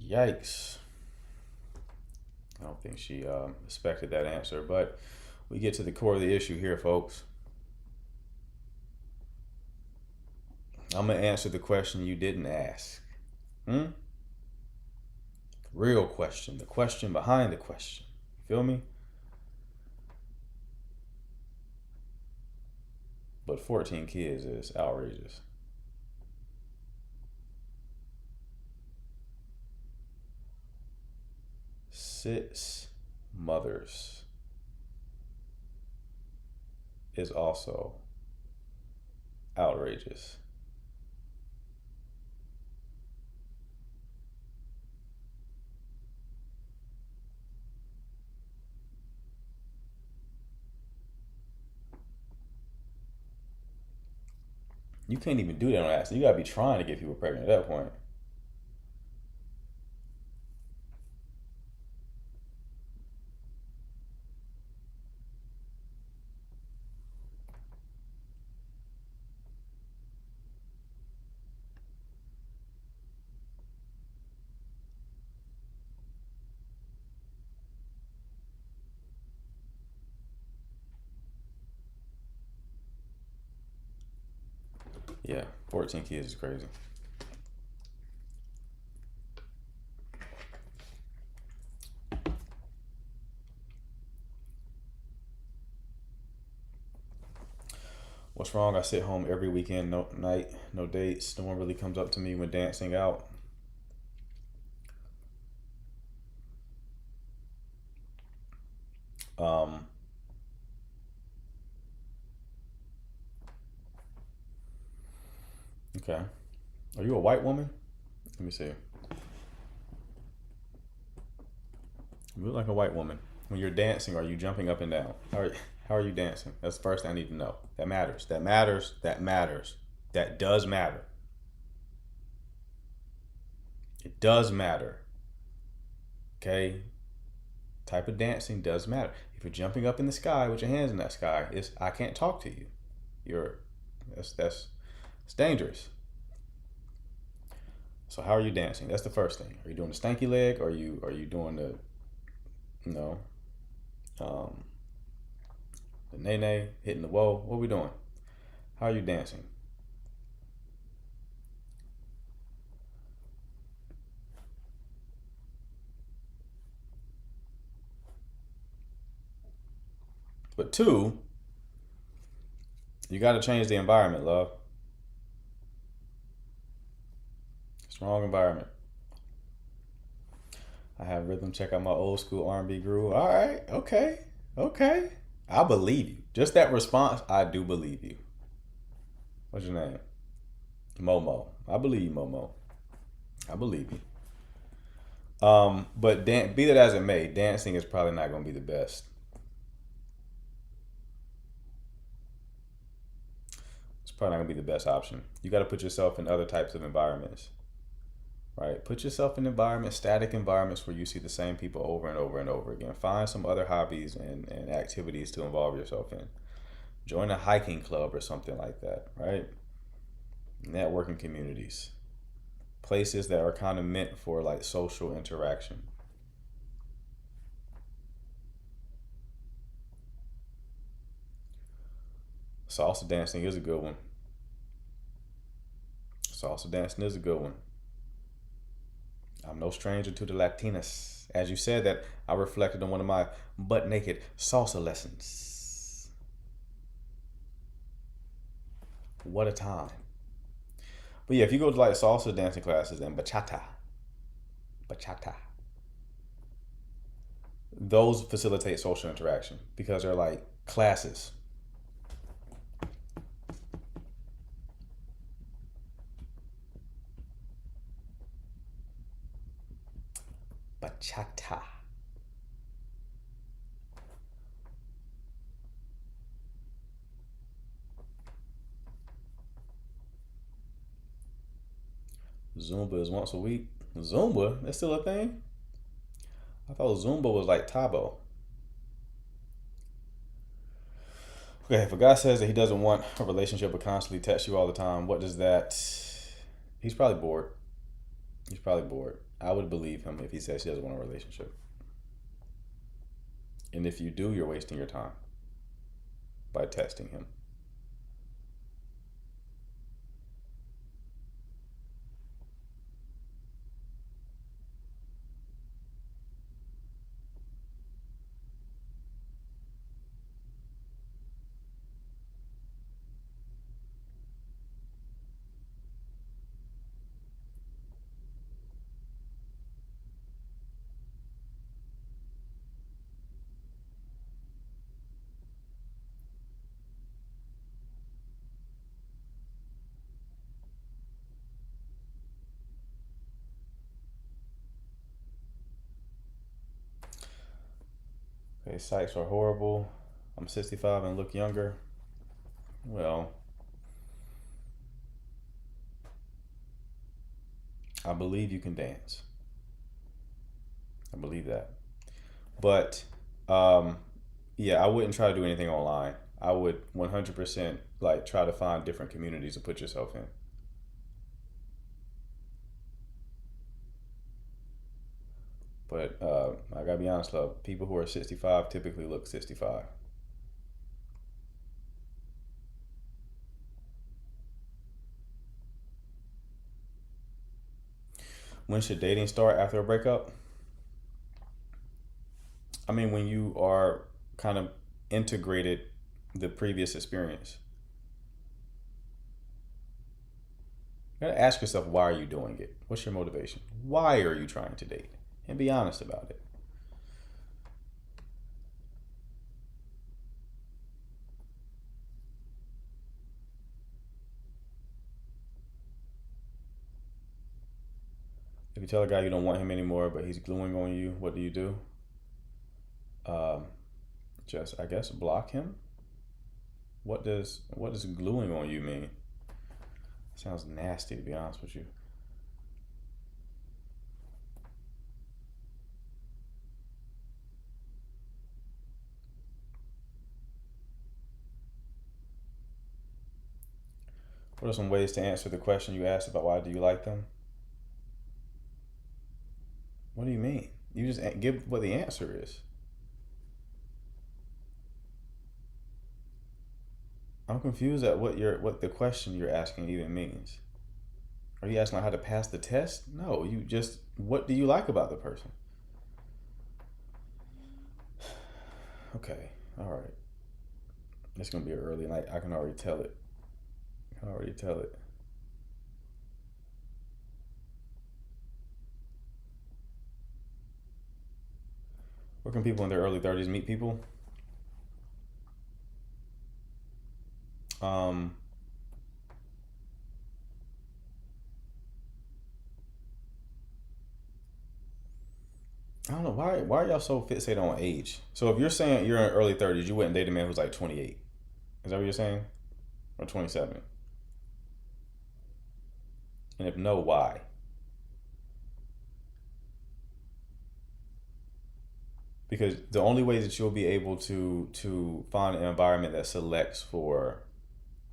Yikes. I don't think she expected that answer, but we get to the core of the issue here, folks. I'm going to answer the question you didn't ask. Real question. The question behind the question. Feel me? But 14 kids is outrageous. Six mothers is also outrageous. You can't even do that on accident. You gotta be trying to get people pregnant at that point. Yeah, 14 kids is crazy. What's wrong? I sit home every weekend, no night, no dates. No one really comes up to me when dancing out. Okay. Are you a white woman? Let me see. You look like a white woman. When you're dancing, are you jumping up and down? How are you dancing? That's the first thing I need to know. That matters. That matters. That matters. That does matter. It does matter. Okay? Type of dancing does matter. If you're jumping up in the sky with your hands in that sky, I can't talk to you. That's dangerous. So how are you dancing? That's the first thing. Are you doing the stanky leg, or are you doing the the nay hitting the whoa? What are we doing? How are you dancing? But 2, you got to change the environment, love. It's the wrong environment. I have rhythm. Check out my old school R&B groove. All right, okay. I believe you. Just that response, I do believe you. What's your name? Momo. I believe you, Momo. I believe you. But be that as it may, dancing is probably not going to be the best. It's probably not going to be the best option. You got to put yourself in other types of environments, right? Put yourself in environments, static environments where you see the same people over and over and over again. Find some other hobbies and activities to involve yourself in. Join a hiking club or something like that, right? Networking communities. Places that are kind of meant for like social interaction. Salsa dancing is a good one. I'm no stranger to the Latinas. As you said that, I reflected on one of my butt naked salsa lessons. What a time. But yeah, if you go to like salsa dancing classes and bachata, those facilitate social interaction because they're like classes. Bachata. Zumba is once a week. Zumba? That's still a thing? I thought Zumba was like Tabo. Okay, if a guy says that he doesn't want a relationship but constantly texts you all the time, what does that... He's probably bored. I would believe him if he says he doesn't want a relationship. And if you do, you're wasting your time by texting him. Okay, sites are horrible. I'm 65 and look younger. Well, I believe you can dance. I believe that. But yeah, I wouldn't try to do anything online. I would 100% like try to find different communities to put yourself in. But I gotta be honest, love. People who are 65 typically look 65. When should dating start after a breakup? I mean, when you are kind of integrated the previous experience. You gotta ask yourself, why are you doing it? What's your motivation? Why are you trying to date? And be honest about it. If you tell a guy you don't want him anymore, but he's gluing on you, what do you do? Just, I guess, block him. What does gluing on you mean? Sounds nasty, to be honest with you. What are some ways to answer the question you asked about why do you like them? What do you mean? You just give what the answer is. I'm confused at what the question you're asking even means. Are you asking how to pass the test? No, you just, what do you like about the person? Okay, all right. It's gonna be an early night. I can already tell it. Where can people in their early 30s meet people? I don't know why are y'all so fixated on age. So if you're saying you're in early 30s, you wouldn't date a man who's like 28. Is that what you're saying? Or 27? And if no, why? Because the only way that you'll be able to find an environment that selects for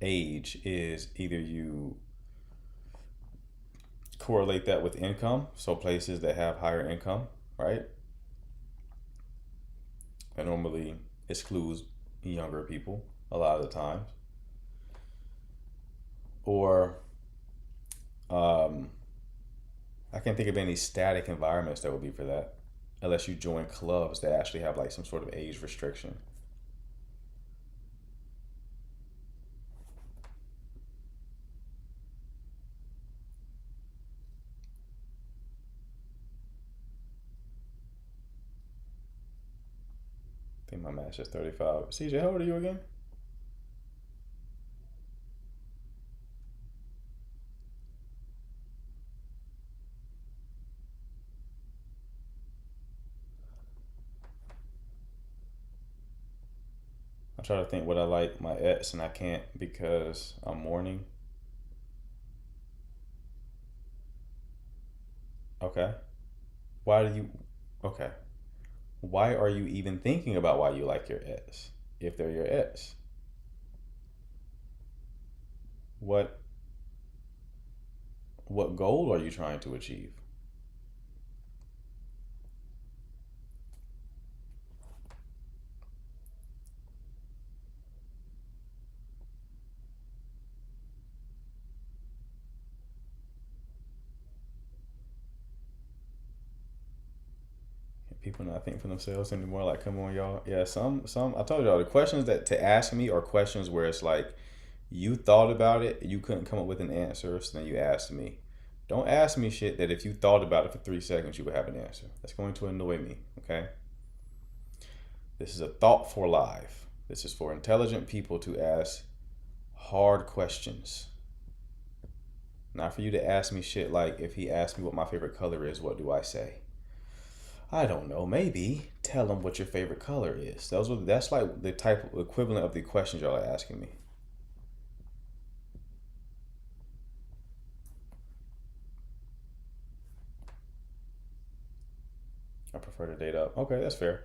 age is either you correlate that with income, so places that have higher income, right? That normally excludes younger people a lot of the times. Or I can't think of any static environments that would be for that, unless you join clubs that actually have like some sort of age restriction. I think my match is 35. CJ, how old are you again? I'm trying to think what I like my ex, and I can't because I'm mourning. Okay. Why do you? Okay. Why are you even thinking about why you like your ex if they're your ex? What what goal are you trying to achieve? People not think for themselves anymore. Like, come on, y'all. Yeah, some. I told y'all the questions that to ask me are questions where it's like you thought about it, you couldn't come up with an answer, so then you asked me. Don't ask me shit that if you thought about it for 3 seconds, you would have an answer. That's going to annoy me. Okay. This is a thought for life. This is for intelligent people to ask hard questions. Not for you to ask me shit like if he asked me what my favorite color is, what do I say? I don't know. Maybe tell him what your favorite color is. That's like the type of equivalent of the questions y'all are asking me. I prefer to date up. Okay, that's fair.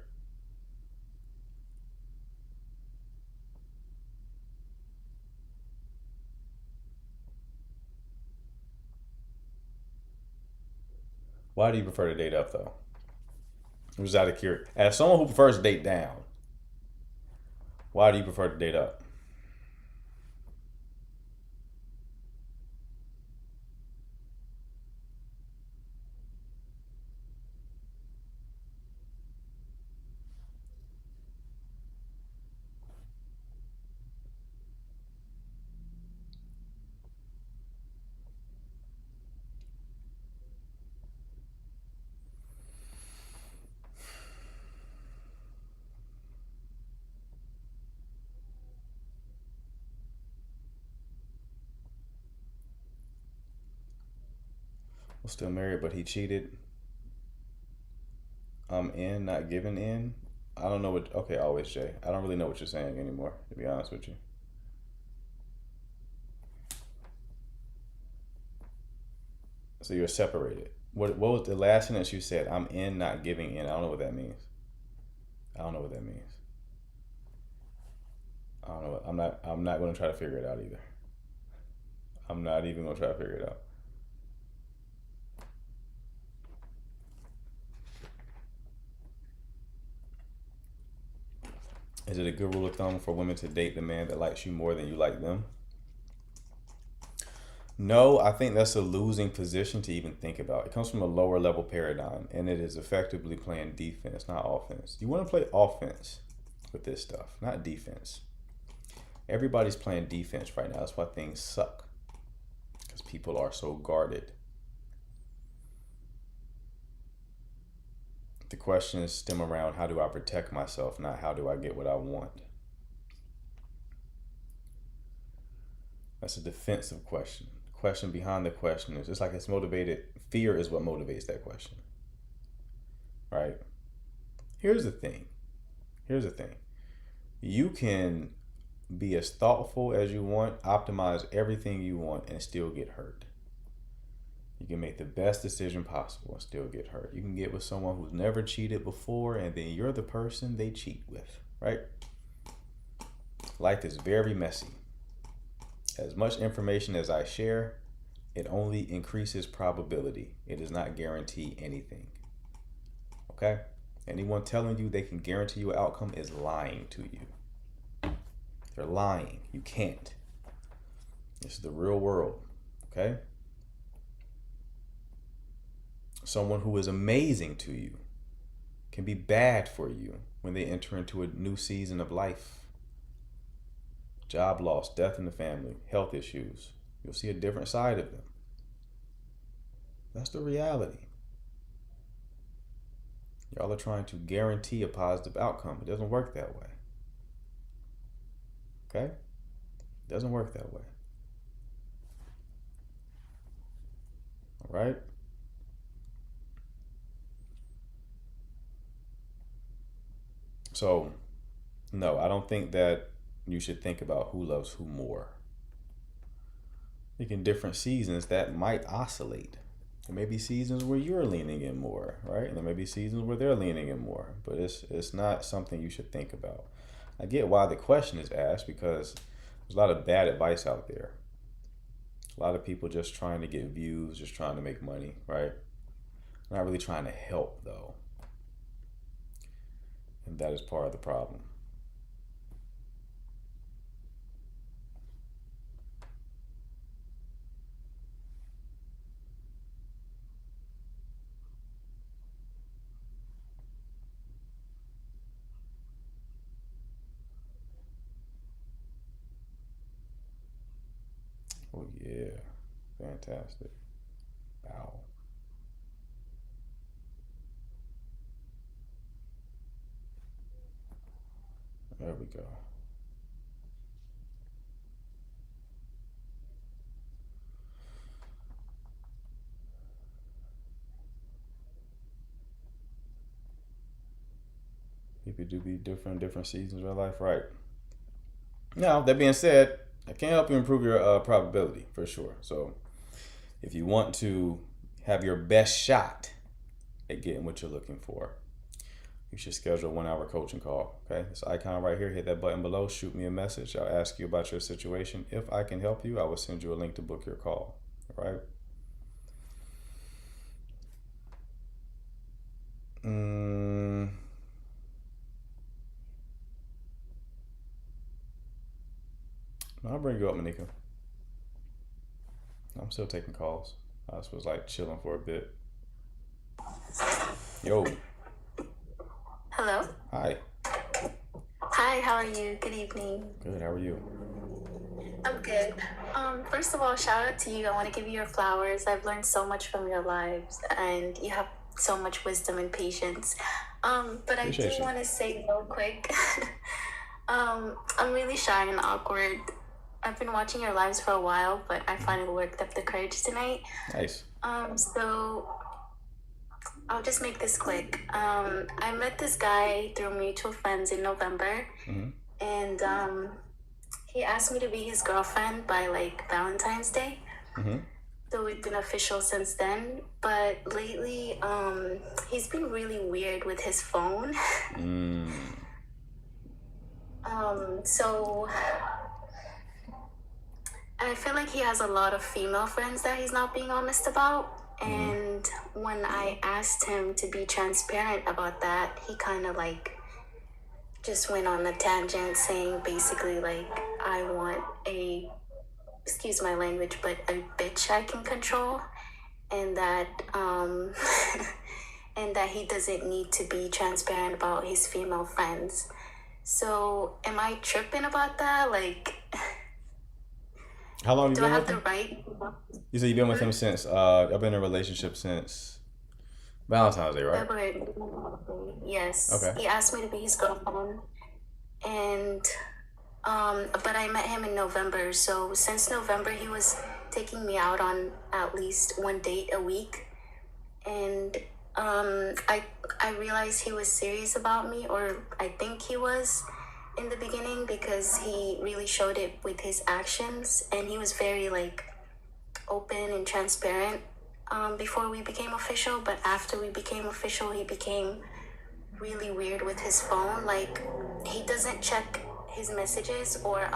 Why do you prefer to date up though? Just out of curiosity. As someone who prefers to date down, why do you prefer to date up? We're still married, but he cheated. I'm in, not giving in. I don't know what. Okay, always Jay. I don't really know what you're saying anymore, to be honest with you. So you're separated. What was the last sentence you said? I'm in, not giving in. I don't know what that means. I don't know what that means. I don't know. I'm not going to try to figure it out either. I'm not even going to try to figure it out. Is it a good rule of thumb for women to date the man that likes you more than you like them? No, I think that's a losing position to even think about. It comes from a lower level paradigm, and it is effectively playing defense, not offense. You want to play offense with this stuff, not defense. Everybody's playing defense right now. That's why things suck, because people are so guarded. The questions stem around how do I protect myself, not how do I get what I want. That's a defensive question. The question behind the question is, it's like it's motivated. Fear is what motivates that question, right? Here's the thing. You can be as thoughtful as you want, optimize everything you want, and still get hurt. You can make the best decision possible and still get hurt. You can get with someone who's never cheated before, and then you're the person they cheat with, right? Life is very messy. As much information as I share, it only increases probability. It does not guarantee anything. Okay? Anyone telling you they can guarantee you an outcome is lying to you. They're lying. You can't. This is the real world. Okay? Someone who is amazing to you can be bad for you when they enter into a new season of life. Job loss, death in the family, health issues. You'll see a different side of them. That's the reality. Y'all are trying to guarantee a positive outcome. It doesn't work that way. Okay? It doesn't work that way. All right? So, no, I don't think that you should think about who loves who more. I think in different seasons that might oscillate. There may be seasons where you're leaning in more, right? And there may be seasons where they're leaning in more. But it's not something you should think about. I get why the question is asked, because there's a lot of bad advice out there. A lot of people just trying to get views, just trying to make money, right? Not really trying to help, though. And that is part of the problem. Oh yeah, fantastic. Wow. There we go. People do be different seasons of their life, right? Now, that being said, I can help you improve your probability for sure. So if you want to have your best shot at getting what you're looking for, you should schedule a 1 hour coaching call. Okay, this icon right here, hit that button below, shoot me a message. I'll ask you about your situation. If I can help you, I will send you a link to book your call. All right. I'll bring you up, Manika. I'm still taking calls. I just was like chilling for a bit. Yo. Hello. Hi. Hi, how are you? Good evening. Good, how are you? I'm good. First of all, shout out to you. I want to give you your flowers. I've learned so much from your lives, and you have so much wisdom and patience. But I do want to say real quick, I'm really shy and awkward. I've been watching your lives for a while, but I finally worked up the courage tonight. Nice. So I'll just make this quick. I met this guy through mutual friends in November, and he asked me to be his girlfriend by like Valentine's Day. So we've been official since then. But lately, he's been really weird with his phone. So I feel like he has a lot of female friends that he's not being honest about. And when I asked him to be transparent about that, he kind of like just went on a tangent saying basically like, I want a, excuse my language, but a bitch I can control, and that and that he doesn't need to be transparent about his female friends. So am I tripping about that? Like, how long have you do I been have with the him? right? You said you've been with him since, I've been in a relationship since Valentine's Day, right? February. Yes. Okay. He asked me to be his girlfriend, and but I met him in November. So since November, he was taking me out on at least one date a week, and I realized he was serious about me, or I think he was in the beginning, because he really showed it with his actions, and he was very like open and transparent before we became official. But after we became official, he became really weird with his phone. Like, he doesn't check his messages or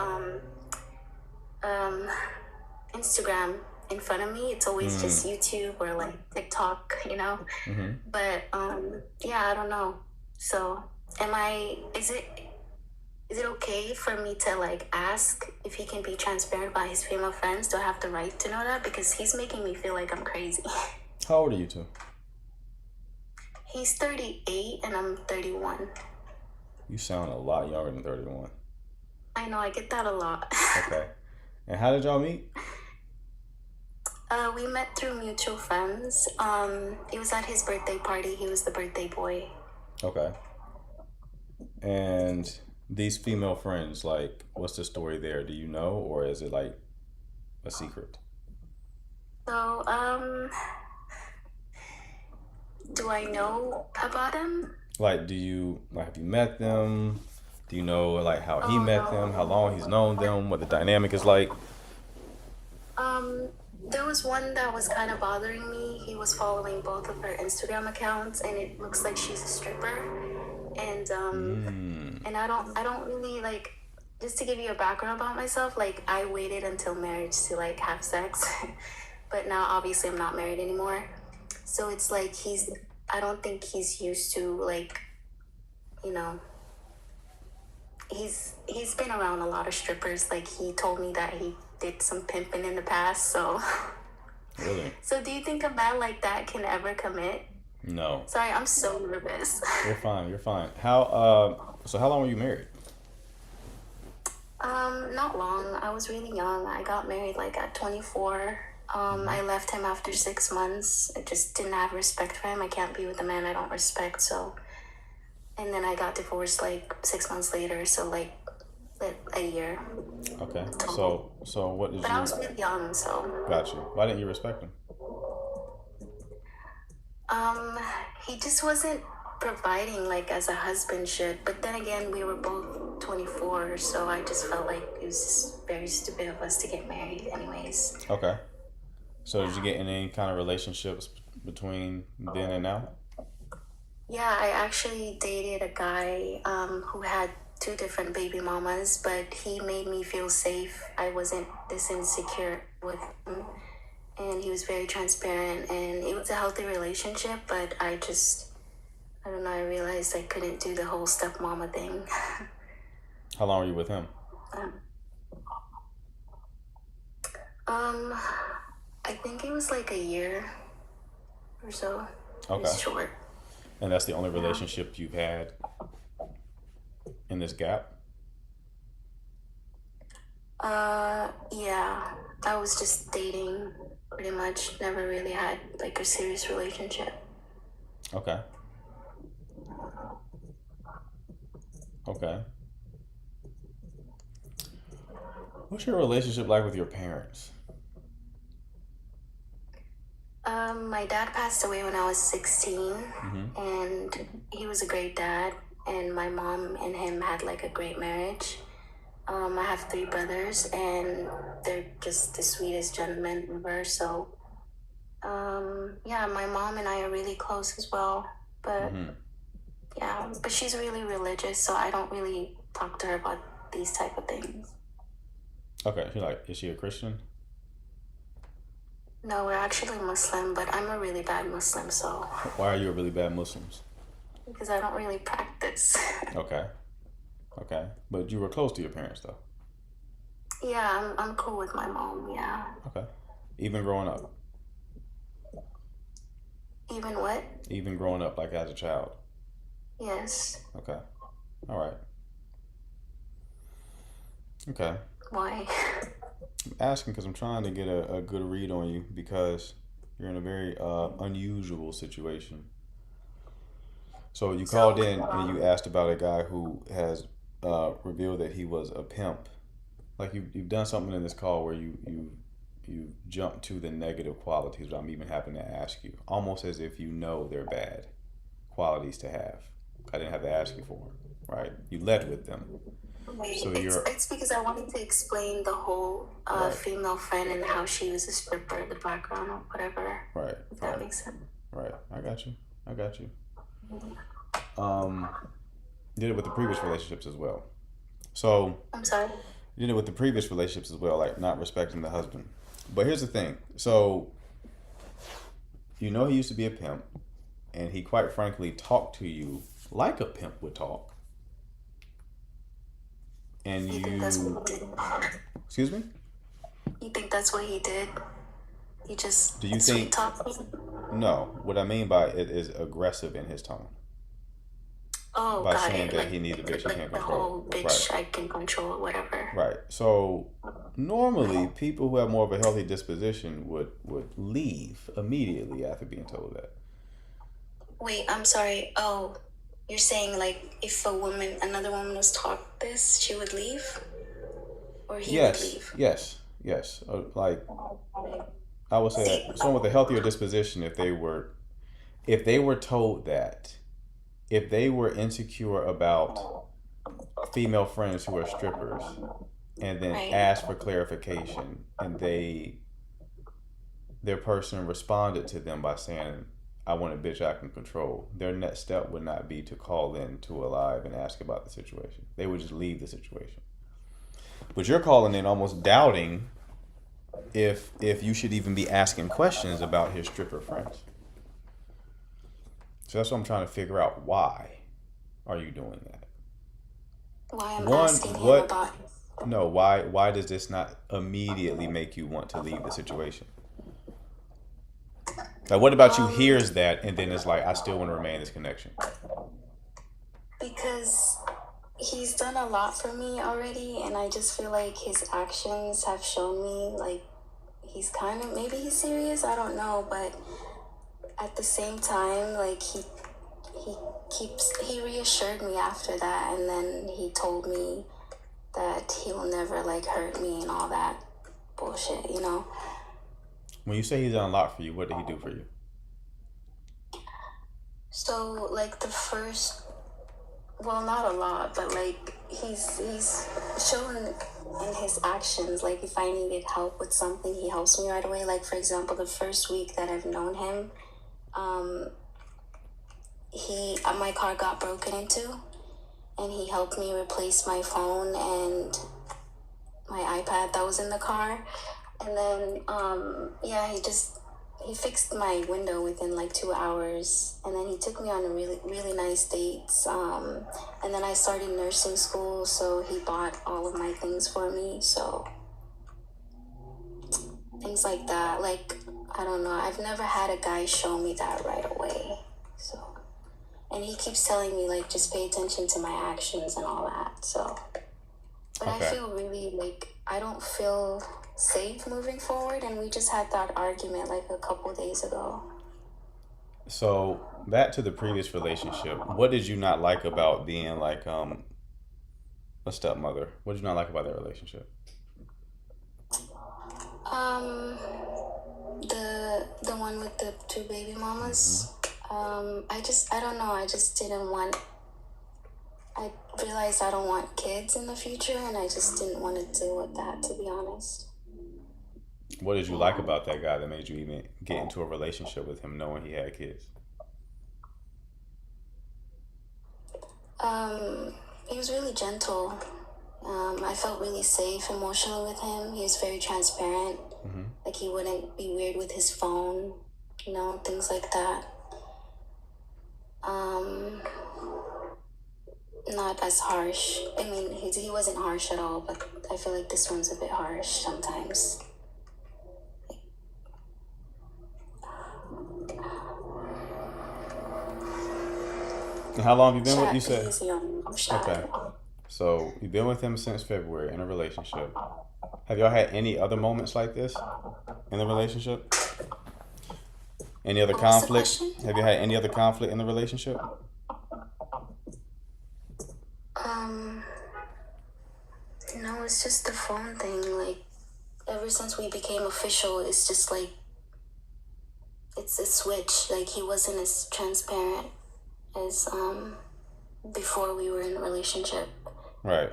Instagram in front of me. It's always just YouTube or like TikTok, you know. But yeah, I don't know. So is it okay for me to like ask if he can be transparent by his female friends? Do I have the right to know that? Because he's making me feel like I'm crazy. How old are you two? He's 38 and I'm 31. You sound a lot younger than 31. I know, I get that a lot. Okay. And how did y'all meet? We met through mutual friends. It was at his birthday party. He was the birthday boy. Okay. And these female friends, like, what's the story there? Do you know, or is it like a secret? So, do I know about him? Like, have you met them? Do you know like how he met them? How long he's known them? What the dynamic is like? There was one that was kind of bothering me. He was following both of her Instagram accounts, and it looks like she's a stripper. And and I don't really like. Just to give you a background about myself, like, I waited until marriage to like have sex, but now obviously I'm not married anymore. So it's like I don't think he's used to like, you know. He's been around a lot of strippers. Like, he told me that he did some pimping in the past. So, Really? so do you think a man like that can ever commit? No. Sorry, I'm so nervous. You're fine. You're fine. So how long were you married? Not long. I was really young. I got married like at 24. I left him after 6 months. I just didn't have respect for him. I can't be with a man I don't respect. So, and then I got divorced like 6 months later. So like a year. Okay. So what did But I was really young, so. Got you. Why didn't you respect him? He just wasn't providing like as a husband should. But then again, we were both 24, so I just felt like it was just very stupid of us to get married anyways. Okay. So did you get in any kind of relationships between then and now? Yeah, I actually dated a guy who had 2 different baby mamas, but he made me feel safe. I wasn't this insecure with him, and he was very transparent, and it was a healthy relationship, but I don't know, I realized I couldn't do the whole stepmama thing. How long were you with him? I think it was like a year or so. It Okay. was short. And that's the only relationship you've had in this gap? Yeah, I was just dating pretty much, never really had like a serious relationship. Okay. Okay. What's your relationship like with your parents? My dad passed away when I was 16, and he was a great dad, and my mom and him had like a great marriage. I have 3 brothers, and they're just the sweetest gentlemen ever. So, yeah, my mom and I are really close as well. But yeah, but she's really religious, so I don't really talk to her about these type of things. Okay. Is she a Christian? No, we're actually Muslim, but I'm a really bad Muslim, so Why are you a really bad Muslim? because I don't really practice. Okay. Okay. But you were close to your parents though. Yeah, I'm cool with my mom. Yeah. Okay. Even growing up. Even what? Even growing up like as a child. Yes. Okay. All right. Okay. Why? I'm asking because I'm trying to get a good read on you because you're in a very unusual situation. So you called in and you asked about a guy who has revealed that he was a pimp. Like you've done something in this call where you jump to the negative qualities that I'm even having to ask you, almost as if you know they're bad qualities to have. I didn't have to ask you for them, right? You led with them. Wait, So it's because I wanted to explain the whole Right. female friend and how she was a stripper, the background or whatever. right, If that right, makes sense. right. I got you. Did it with the previous relationships as well. So I'm sorry. you did it with the previous relationships as well, like not respecting the husband. But here's the thing. So he used to be a pimp, and he quite frankly talked to you like a pimp would talk. And You think that's what he did? excuse me? You think that's what he did? He just Do you sweet think- talked me? No. What I mean by it is aggressive in his tone. Oh, By got saying it. that he needs a bitch he like can't the control. whole bitch I can control, whatever. Right. So normally people who have more of a healthy disposition would leave immediately after being told that. Wait, I'm sorry. Oh, you're saying like if another woman was taught this, she would leave? Or he would leave? Yes. Like I would say that someone with a healthier disposition, if they were told that, if they were insecure about female friends who are strippers, and then Right. asked for clarification, and their person responded to them by saying, "I want a bitch I can control," their next step would not be to call in to Alive and ask about the situation. They would just leave the situation. But you're calling in almost doubting if you should even be asking questions about his stripper friends. So that's what I'm trying to figure out. Why are you doing that? Why I'm One, asking him what- about No, why does this not immediately make you want to leave the situation? Like, what about you hears that and then it's like, I still want to remain in this connection? because he's done a lot for me already, and I just feel like his actions have shown me like he's kind of, maybe he's serious, I don't know, but at the same time, like he reassured me after that, and then he told me that he will never like hurt me and all that bullshit, you know. When you say he's done a lot for you, what did he do for you? So like the first, well, not a lot, but like he's shown in his actions, like if I needed help with something, he helps me right away. Like for example, the first week that I've known him, my car got broken into, and he helped me replace my phone and my iPad that was in the car. And then he fixed my window within like 2 hours, and then he took me on a really, really nice dates. And then I started nursing school, so he bought all of my things for me. So things like that. Like, I don't know, I've never had a guy show me that right away. So, and he keeps telling me like just pay attention to my actions and all that. So, but Okay. I feel really like I don't feel safe moving forward, and we just had that argument like a couple days ago. So back to the previous relationship. What did you not like about being like a stepmother? What did you not like about that relationship? The one with the 2 baby mamas. I don't know. I just didn't want. I realized I don't want kids in the future, and I just didn't want to deal with that, to be honest. What did you like about that guy that made you even get into a relationship with him knowing he had kids? He was really gentle. I felt really safe emotionally with him. He was very transparent. Like he wouldn't be weird with his phone, you know, things like that. Not as harsh. I mean, he wasn't harsh at all, but I feel like this one's a bit harsh sometimes. And how long have you been with? Chat, You said. easy on me. I'm shy. Okay. So you've been with him since February in a relationship. Have y'all had any other moments like this in the relationship? Any other What was the conflict? question? Have you had any other conflict in the relationship? No, it's just the phone thing. Like, ever since we became official, it's just like, it's a switch. Like, he wasn't as transparent as before we were in a relationship. Right.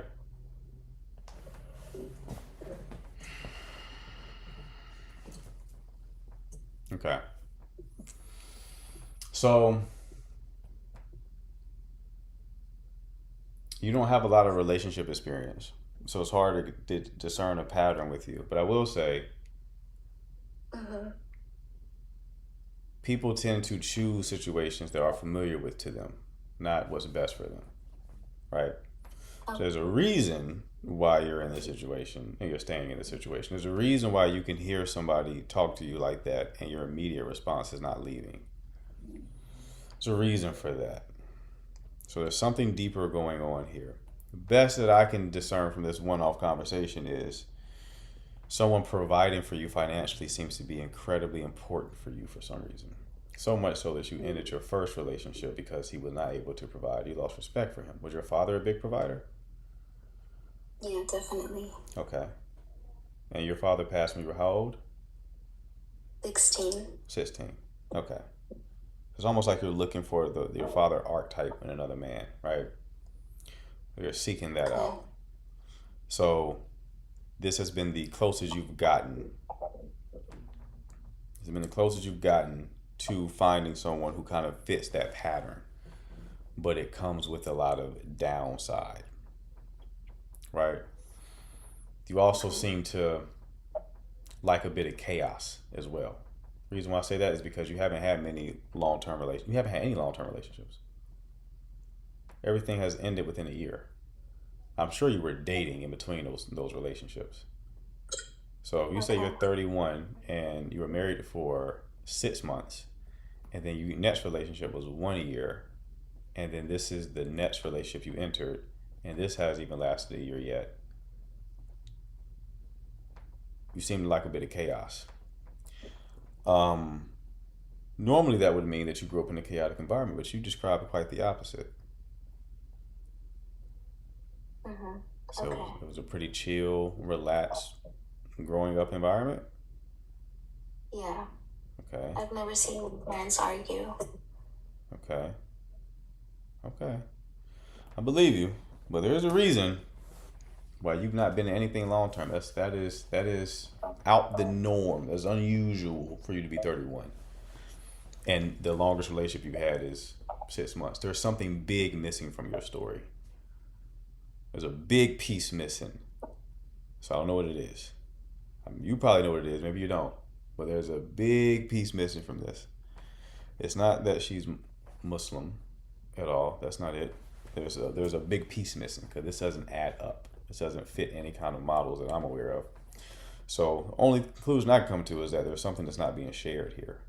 Okay. So you don't have a lot of relationship experience, so it's hard to discern a pattern with you. But I will say, people tend to choose situations that are familiar with to them, not what's best for them, right? So there's a reason why you're in this situation and you're staying in this situation. There's a reason why you can hear somebody talk to you like that and your immediate response is not leaving. There's a reason for that. So there's something deeper going on here. The best that I can discern from this one-off conversation is someone providing for you financially seems to be incredibly important for you for some reason. So much so that you ended your first relationship because he was not able to provide. You lost respect for him. Was your father a big provider? Yeah, definitely. Okay. And your father passed when you were how old? 16. 16. Okay. It's almost like you're looking for your father archetype in another man, right? You're seeking that out. So this has been the closest you've gotten. It's been the closest you've gotten to finding someone who kind of fits that pattern, but it comes with a lot of downside, right? You also seem to like a bit of chaos as well. The reason why I say that is because you haven't had many long-term relationships. You haven't had any long-term relationships. Everything has ended within a year. I'm sure you were dating in between those relationships. So if you say you're 31 and you were married for 6 months, and then your next relationship was 1 year, and then this is the next relationship you entered, and this hasn't even lasted a year yet. You seem to like a bit of chaos. Normally that would mean that you grew up in a chaotic environment, but you described quite the opposite. So Okay. it was a pretty chill, relaxed, growing up environment. Yeah. Okay. I've never seen parents argue. Okay. I believe you, but there is a reason why you've not been in anything long term. That is out the norm. That's unusual for you to be 31. And the longest relationship you've had is 6 months. There's something big missing from your story. There's a big piece missing. So I don't know what it is. You probably know what it is. Maybe you don't. But there's a big piece missing from this. It's not that she's Muslim at all. That's not it. There's a big piece missing because this doesn't add up. This doesn't fit any kind of models that I'm aware of. So the only conclusion I can come to is that there's something that's not being shared here.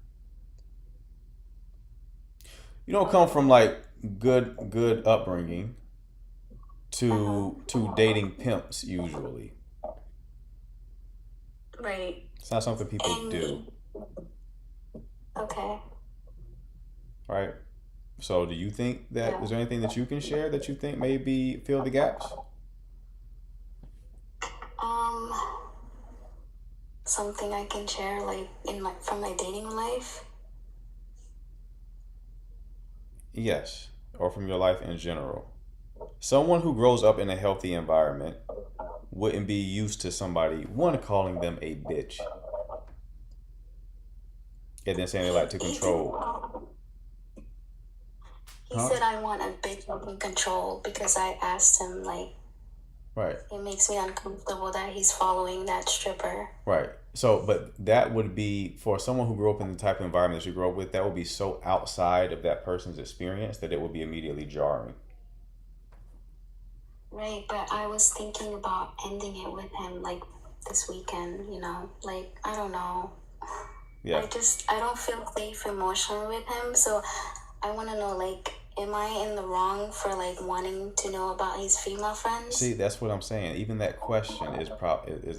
You don't come from like good upbringing to dating pimps usually. Right. It's not something people do, Okay. right? So do you think that, is there anything that you can share that you think maybe fill the gaps? Something I can share like from my dating life. Yes, or from your life in general. Someone who grows up in a healthy environment wouldn't be used to somebody, one, calling them a bitch, and then saying they like to control. He said I want a bitch in control because I asked him, like, Right. it makes me uncomfortable that he's following that stripper. Right. So, but that would be, for someone who grew up in the type of environment that you grew up with, that would be so outside of that person's experience that it would be immediately jarring. Right, but I was thinking about ending it with him, like, this weekend, you know? Like, I don't know. Yeah. I don't feel safe emotionally with him, so I want to know, like, am I in the wrong for, like, wanting to know about his female friends? See, that's what I'm saying. Even that question is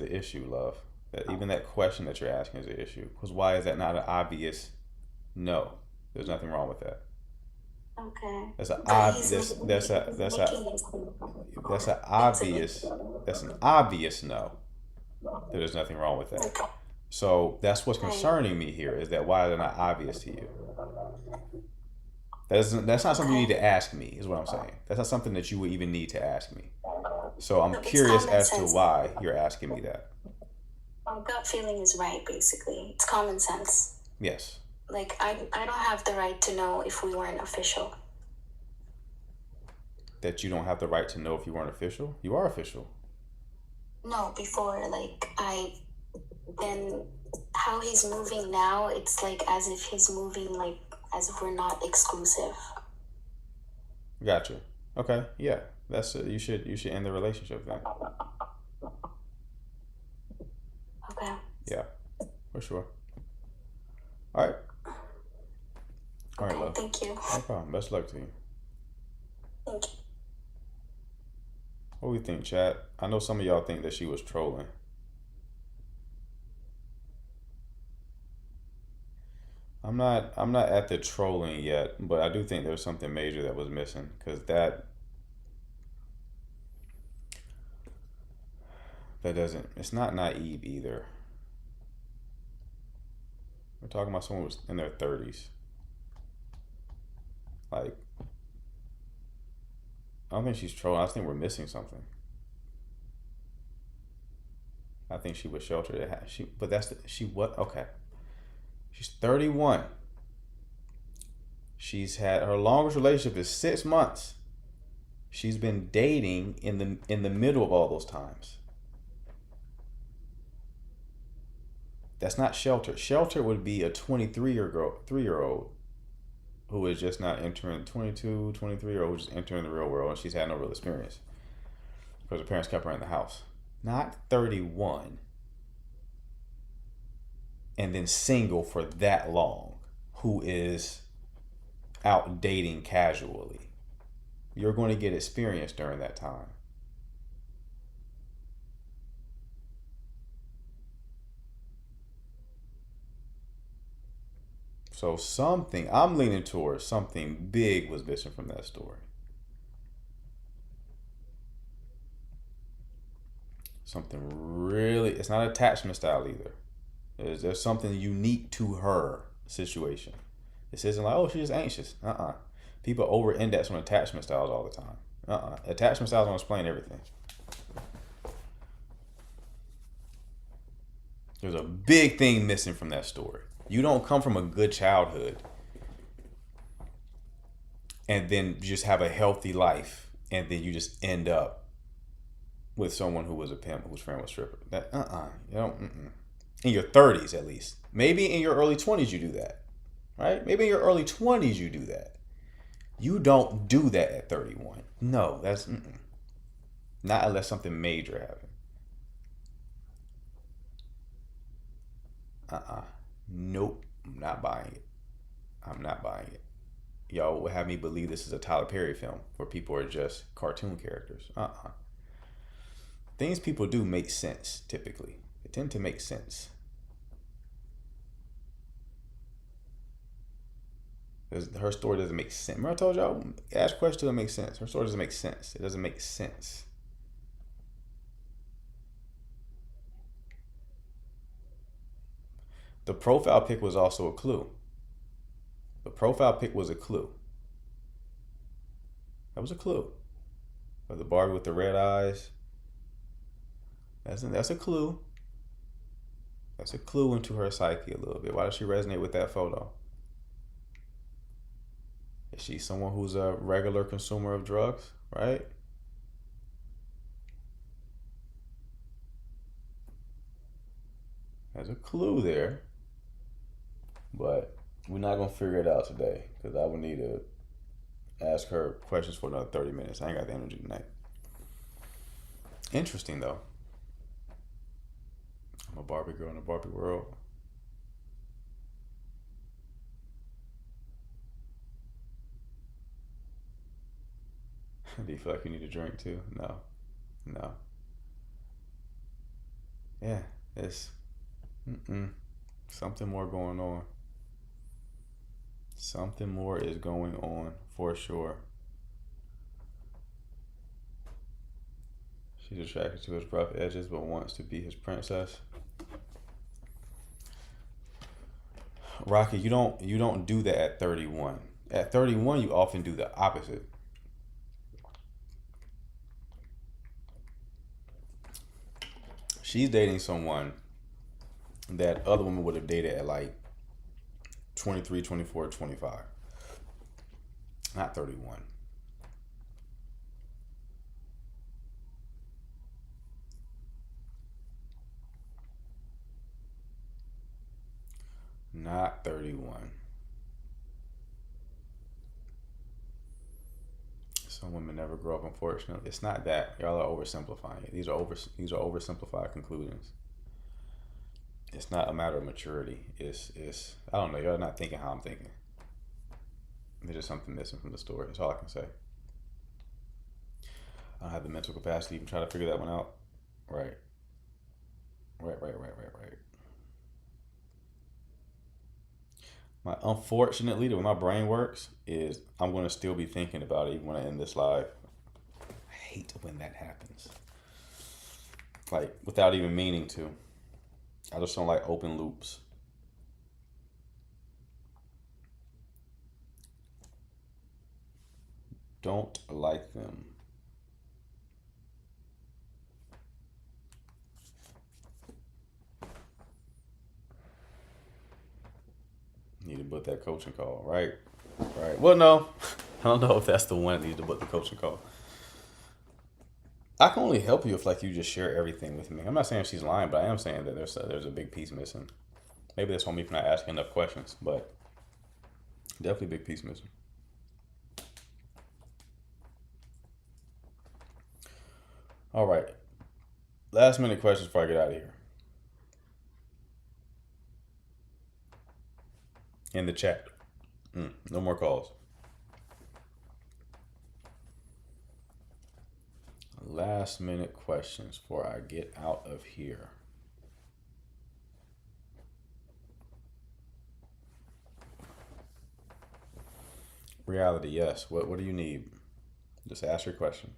an issue, love. That even that question that you're asking is an issue. Because why is that not an obvious no? There's nothing wrong with that. Okay. That's a But ob- he's that's making that's a he's that's making a his that's a it's a obvious that's an obvious no. That there's nothing wrong with that. okay. So that's what's Right. concerning me here is that why they're not obvious to you. That's not something you need Okay. to ask me, is what I'm saying. That's not something that you would even need to ask me. So I'm So it's curious common as to sense. why you're asking me that. My gut feeling is right, basically. It's common sense. Yes. Like I don't have the right to know if we weren't official. That you don't have the right to know if you weren't official. You are official. No, before then how he's moving now, it's like as if he's moving like as if we're not exclusive. Gotcha. Okay. Yeah. That's you should end the relationship then. Okay. Yeah. For sure. All right. All right, Okay, love. thank you. No problem. Best luck to you. Thank you. What do we think, chat? I know some of y'all think that she was trolling. I'm not at the trolling yet, but I do think there's something major that was missing because that doesn't it's not naive either. We're talking about someone who's in their 30s. Like, I don't think she's trolling. I just think we're missing something. I think she was sheltered. But she what? Okay. She's 31. She's had her longest relationship is 6 months. She's been dating in the middle of all those times. That's not sheltered. Sheltered would be a 3-year-old who is just not entering 22, 23-year-old who's just entering the real world and she's had no real experience because her parents kept her in the house. Not 31 and then single for that long who is out dating casually. You're going to get experience during that time. So I'm leaning towards something big was missing from that story. Something really, it's not attachment style either. There's something unique to her situation. This isn't like, oh, she's just anxious. People over-index on attachment styles all the time. Attachment styles don't explain everything. There's a big thing missing from that story. You don't come from a good childhood and then just have a healthy life and then you just end up with someone who was a pimp whose friend was a stripper. That you don't. In your 30s at least. Maybe in your early 20s you do that, right? Maybe in your early 20s you do that. You don't do that at 31. No, that's not unless something major happened. Nope, I'm not buying it. I'm not buying it. Y'all will have me believe this is a Tyler Perry film where people are just cartoon characters. Things people do make sense typically. They tend to make sense. Her story doesn't make sense. Remember I told y'all, ask questions till it makes sense. Her story doesn't make sense. It doesn't make sense. The profile pic was also a clue. The profile pic was a clue. That was a clue. Of the Barbie with the red eyes. That's a clue. That's a clue into her psyche a little bit. Why does she resonate with that photo? Is she someone who's a regular consumer of drugs, right? There's a clue there. But we're not going to figure it out today because I would need to ask her questions for another 30 minutes. I ain't got the energy tonight. Interesting, though. I'm a Barbie girl in a Barbie world. Do you feel like you need a drink too? No. Yeah, it's something more going on. Something more is going on for sure. She's attracted to his rough edges, but wants to be his princess. Rocky, you don't do that at 31. At 31, you often do the opposite. She's dating someone that other women would have dated at like 23, 24, 25. Not 31. Not 31. Some women never grow up, unfortunately. It's not that. Y'all are oversimplifying it. These are oversimplified conclusions. It's not a matter of maturity. It's I don't know, y'all not thinking how I'm thinking. There's just something missing from the story. That's all I can say. I don't have the mental capacity to even try to figure that one out. Right. Unfortunately, the way my brain works is I'm going to still be thinking about it even when I end this live. I hate when that happens. Like, without even meaning to. I just don't like open loops. Don't like them. Need to book that coaching call, right? Right. Well, no. I don't know if that's the one that needs to book the coaching call. I can only help you if like you just share everything with me. I'm not saying she's lying, but I am saying that there's a big piece missing. Maybe that's on me for not asking enough questions, but definitely a big piece missing. All right. Last minute questions before I get out of here. In the chat. No more calls. Last minute questions before I get out of here. Reality, yes. What do you need? Just ask your question.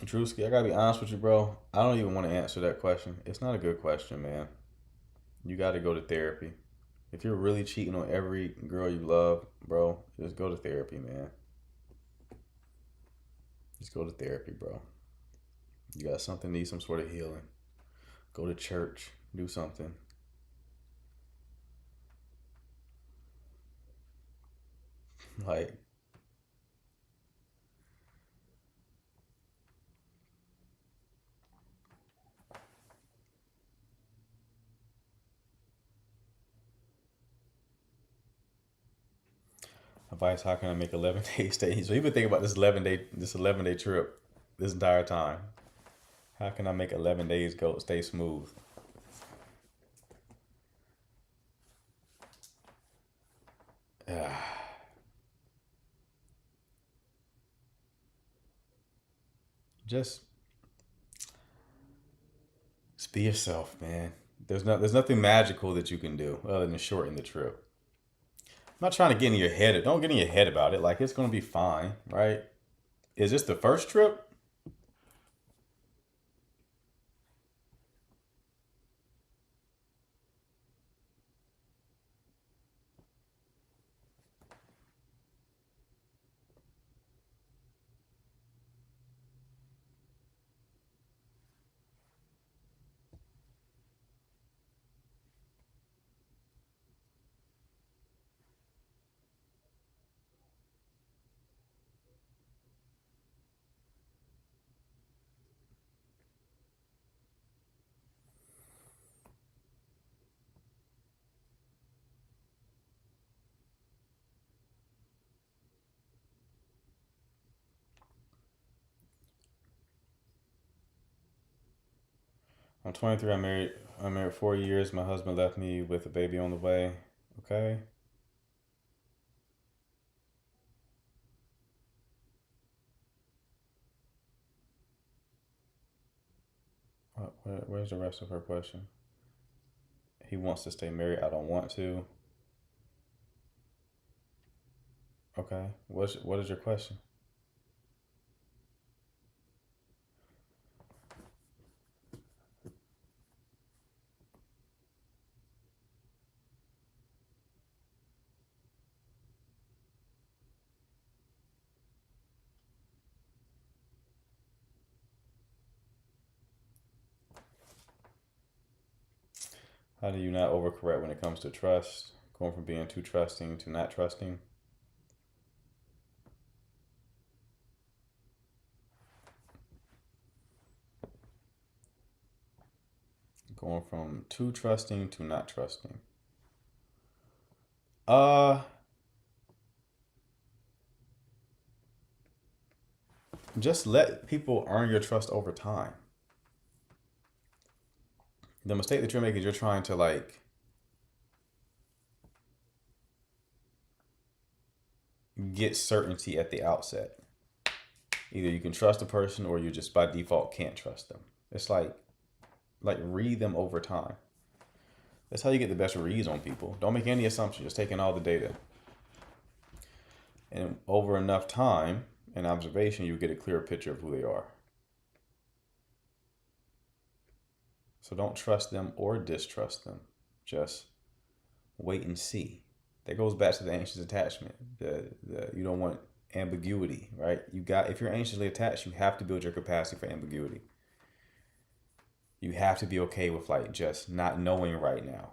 Drewski, I gotta be honest with you, bro. I don't even want to answer that question. It's not a good question, man. You gotta go to therapy. If you're really cheating on every girl you love, bro, just go to therapy, man. Just go to therapy, bro. You got something, need some sort of healing. Go to church, do something. Like, advice, how can I make 11-day stay? So you've been thinking about this 11-day trip this entire time. How can I make 11 days stay smooth? Just be yourself, man. There's nothing magical that you can do other than shorten the trip. I'm not trying to get in your head. Don't get in your head about it. Like, it's gonna be fine, right? Is this the first trip? I'm 23. I'm married 4 years. My husband left me with a baby on the way. Okay. Where's the rest of her question? He wants to stay married. I don't want to. Okay. What is your question? How do you not overcorrect when it comes to trust? Going from being too trusting to not trusting? Going from too trusting to not trusting. Uh, just let people earn your trust over time. The mistake that you're making is you're trying to like get certainty at the outset. Either you can trust a person or you just by default can't trust them. It's like read them over time. That's how you get the best reads on people. Don't make any assumptions, just take in all the data. And over enough time and observation, you get a clearer picture of who they are. So don't trust them or distrust them. Just wait and see. That goes back to the anxious attachment. You don't want ambiguity, right? If you're anxiously attached, you have to build your capacity for ambiguity. You have to be okay with like just not knowing right now.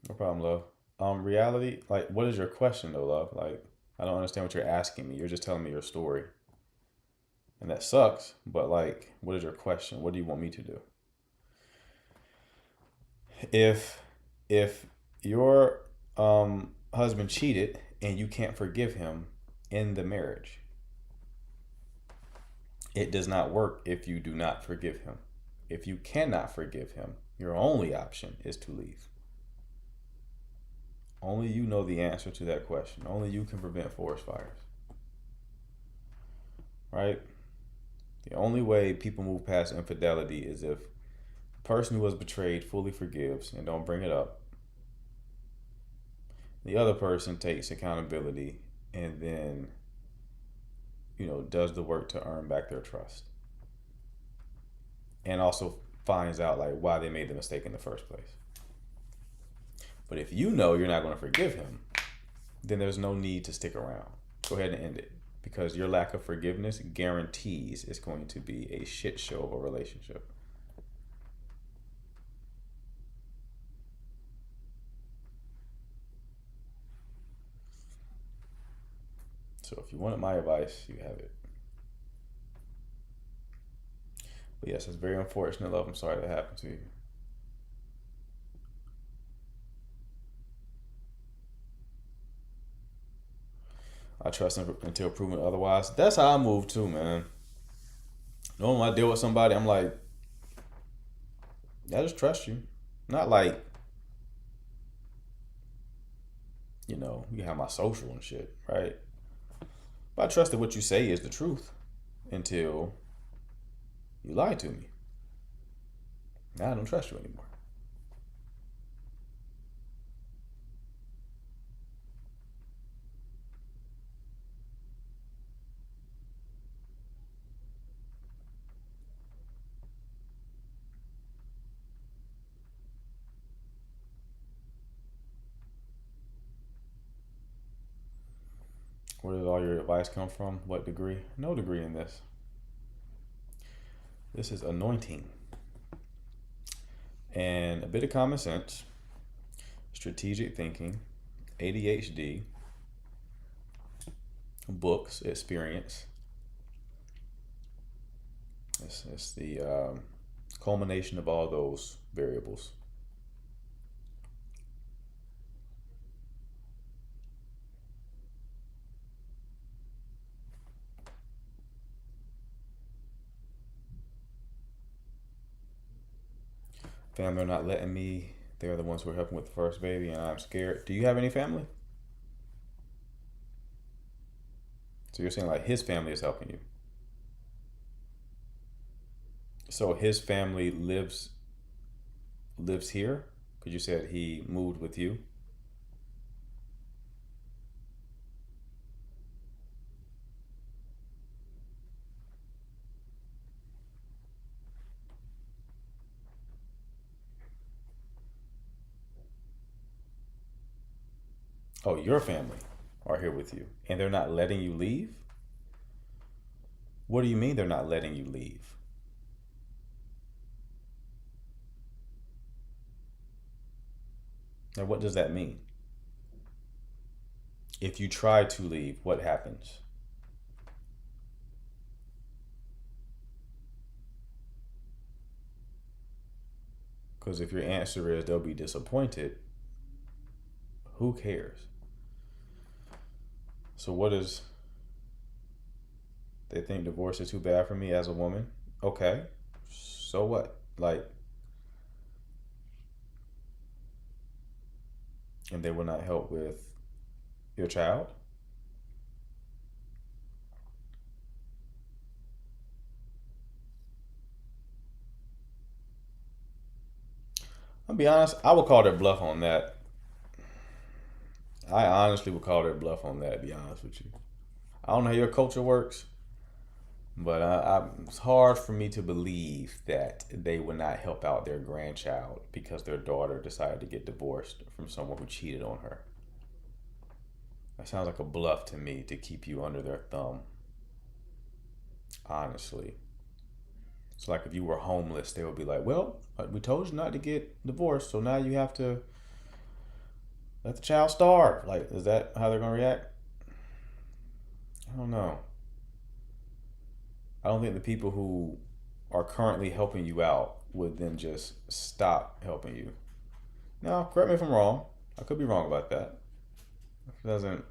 No problem, love. Reality, like, what is your question though, love? Like, I don't understand what you're asking me. You're just telling me your story. And that sucks, but like, what is your question? What do you want me to do? If your husband cheated and you can't forgive him in the marriage, it does not work if you do not forgive him. If you cannot forgive him, your only option is to leave. Only you know the answer to that question. Only you can prevent forest fires. Right? The only way people move past infidelity is if the person who was betrayed fully forgives and don't bring it up. The other person takes accountability and then, does the work to earn back their trust. And also finds out like why they made the mistake in the first place. But if you know you're not going to forgive him, then there's no need to stick around. Go ahead and end it. Because your lack of forgiveness guarantees it's going to be a shit show of a relationship. So if you wanted my advice, you have it. But yes, it's very unfortunate, love. I'm sorry that happened to you. I trust him until proven otherwise. That's how I move too, man. Normally when I deal with somebody, I'm like, I just trust you. Not like, you have my social and shit, right? But I trust that what you say is the truth until you lie to me. Now I don't trust you anymore. Where did all your advice come from? What degree? No degree in this. This is anointing. And a bit of common sense, strategic thinking, ADHD, books, experience. It's the culmination of all those variables. Family are not letting me. They're the ones who are helping with the first baby, and I'm scared. Do you have any family? So you're saying like his family is helping you. So his family lives here? Because you said he moved with you. Oh, your family are here with you, and they're not letting you leave? What do you mean they're not letting you leave? And what does that mean? If you try to leave, what happens? Because if your answer is they'll be disappointed, who cares? So what is, they think divorce is too bad for me as a woman? Okay, so what? Like, and they will not help with your child? I'll be honest, I would call their bluff on that. I honestly would call their bluff on that, to be honest with you. I don't know how your culture works, but it's hard for me to believe that they would not help out their grandchild because their daughter decided to get divorced from someone who cheated on her. That sounds like a bluff to me to keep you under their thumb. Honestly. It's like if you were homeless, they would be like, well, we told you not to get divorced, so now you have to let the child starve. Like, is that how they're going to react? I don't know. I don't think the people who are currently helping you out would then just stop helping you. Now, correct me if I'm wrong. I could be wrong about that. It doesn't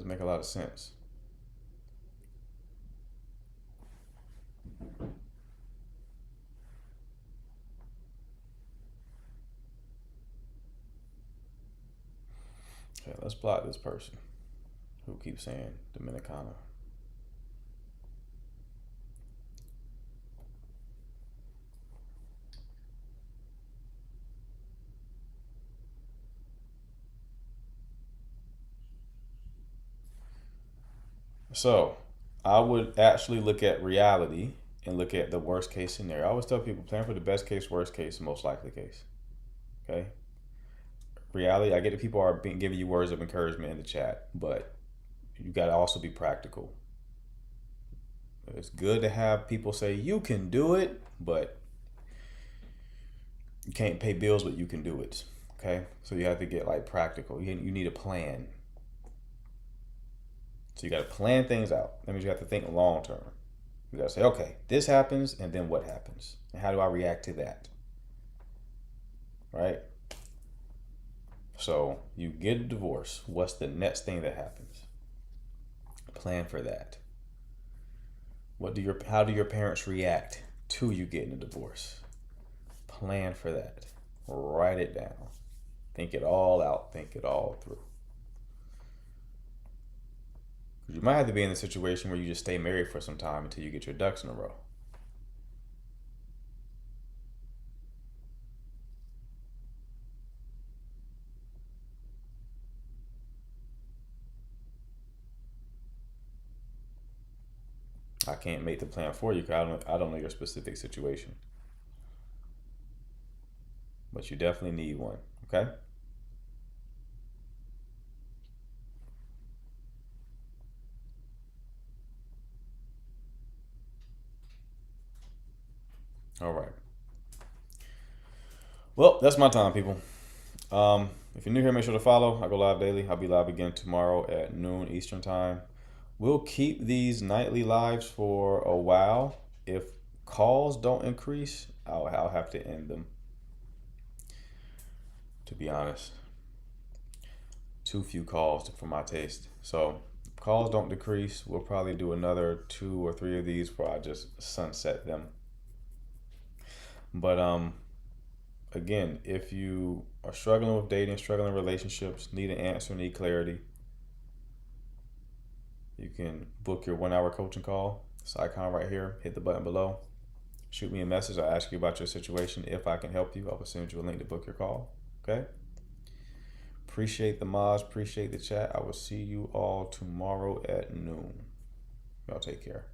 make a lot of sense. Okay, let's block this person who keeps saying Dominicana. So I would actually look at reality and look at the worst case scenario. I always tell people plan for the best case, worst case, and most likely case. Okay. Reality, I get that people are giving you words of encouragement in the chat, but you got to also be practical. It's good to have people say you can do it, but you can't pay bills, but you can do it. Okay. So you have to get like practical. You need a plan. So you got to plan things out. That means you have to think long term. You got to say, okay, this happens, and then what happens? And how do I react to that? Right? So you get a divorce. What's the next thing that happens? Plan for that. How do your parents react to you getting a divorce? Plan for that. Write it down. Think it all out. Think it all through. You might have to be in a situation where you just stay married for some time until you get your ducks in a row. I can't make the plan for you because I don't know your specific situation. But you definitely need one, okay? All right. Well, that's my time, people. If you're new here, make sure to follow. I go live daily. I'll be live again tomorrow at noon Eastern time. We'll keep these nightly lives for a while. If calls don't increase, I'll have to end them. To be honest, too few calls for my taste. So if calls don't decrease, we'll probably do another 2 or 3 of these where I just sunset them. But again, if you are struggling with dating, struggling with relationships, need an answer, need clarity, you can book your 1 hour coaching call. This icon right here, hit the button below. Shoot me a message. I'll ask you about your situation. If I can help you, I will send you a link to book your call. Okay? Appreciate the mods. Appreciate the chat. I will see you all tomorrow at noon. Y'all take care.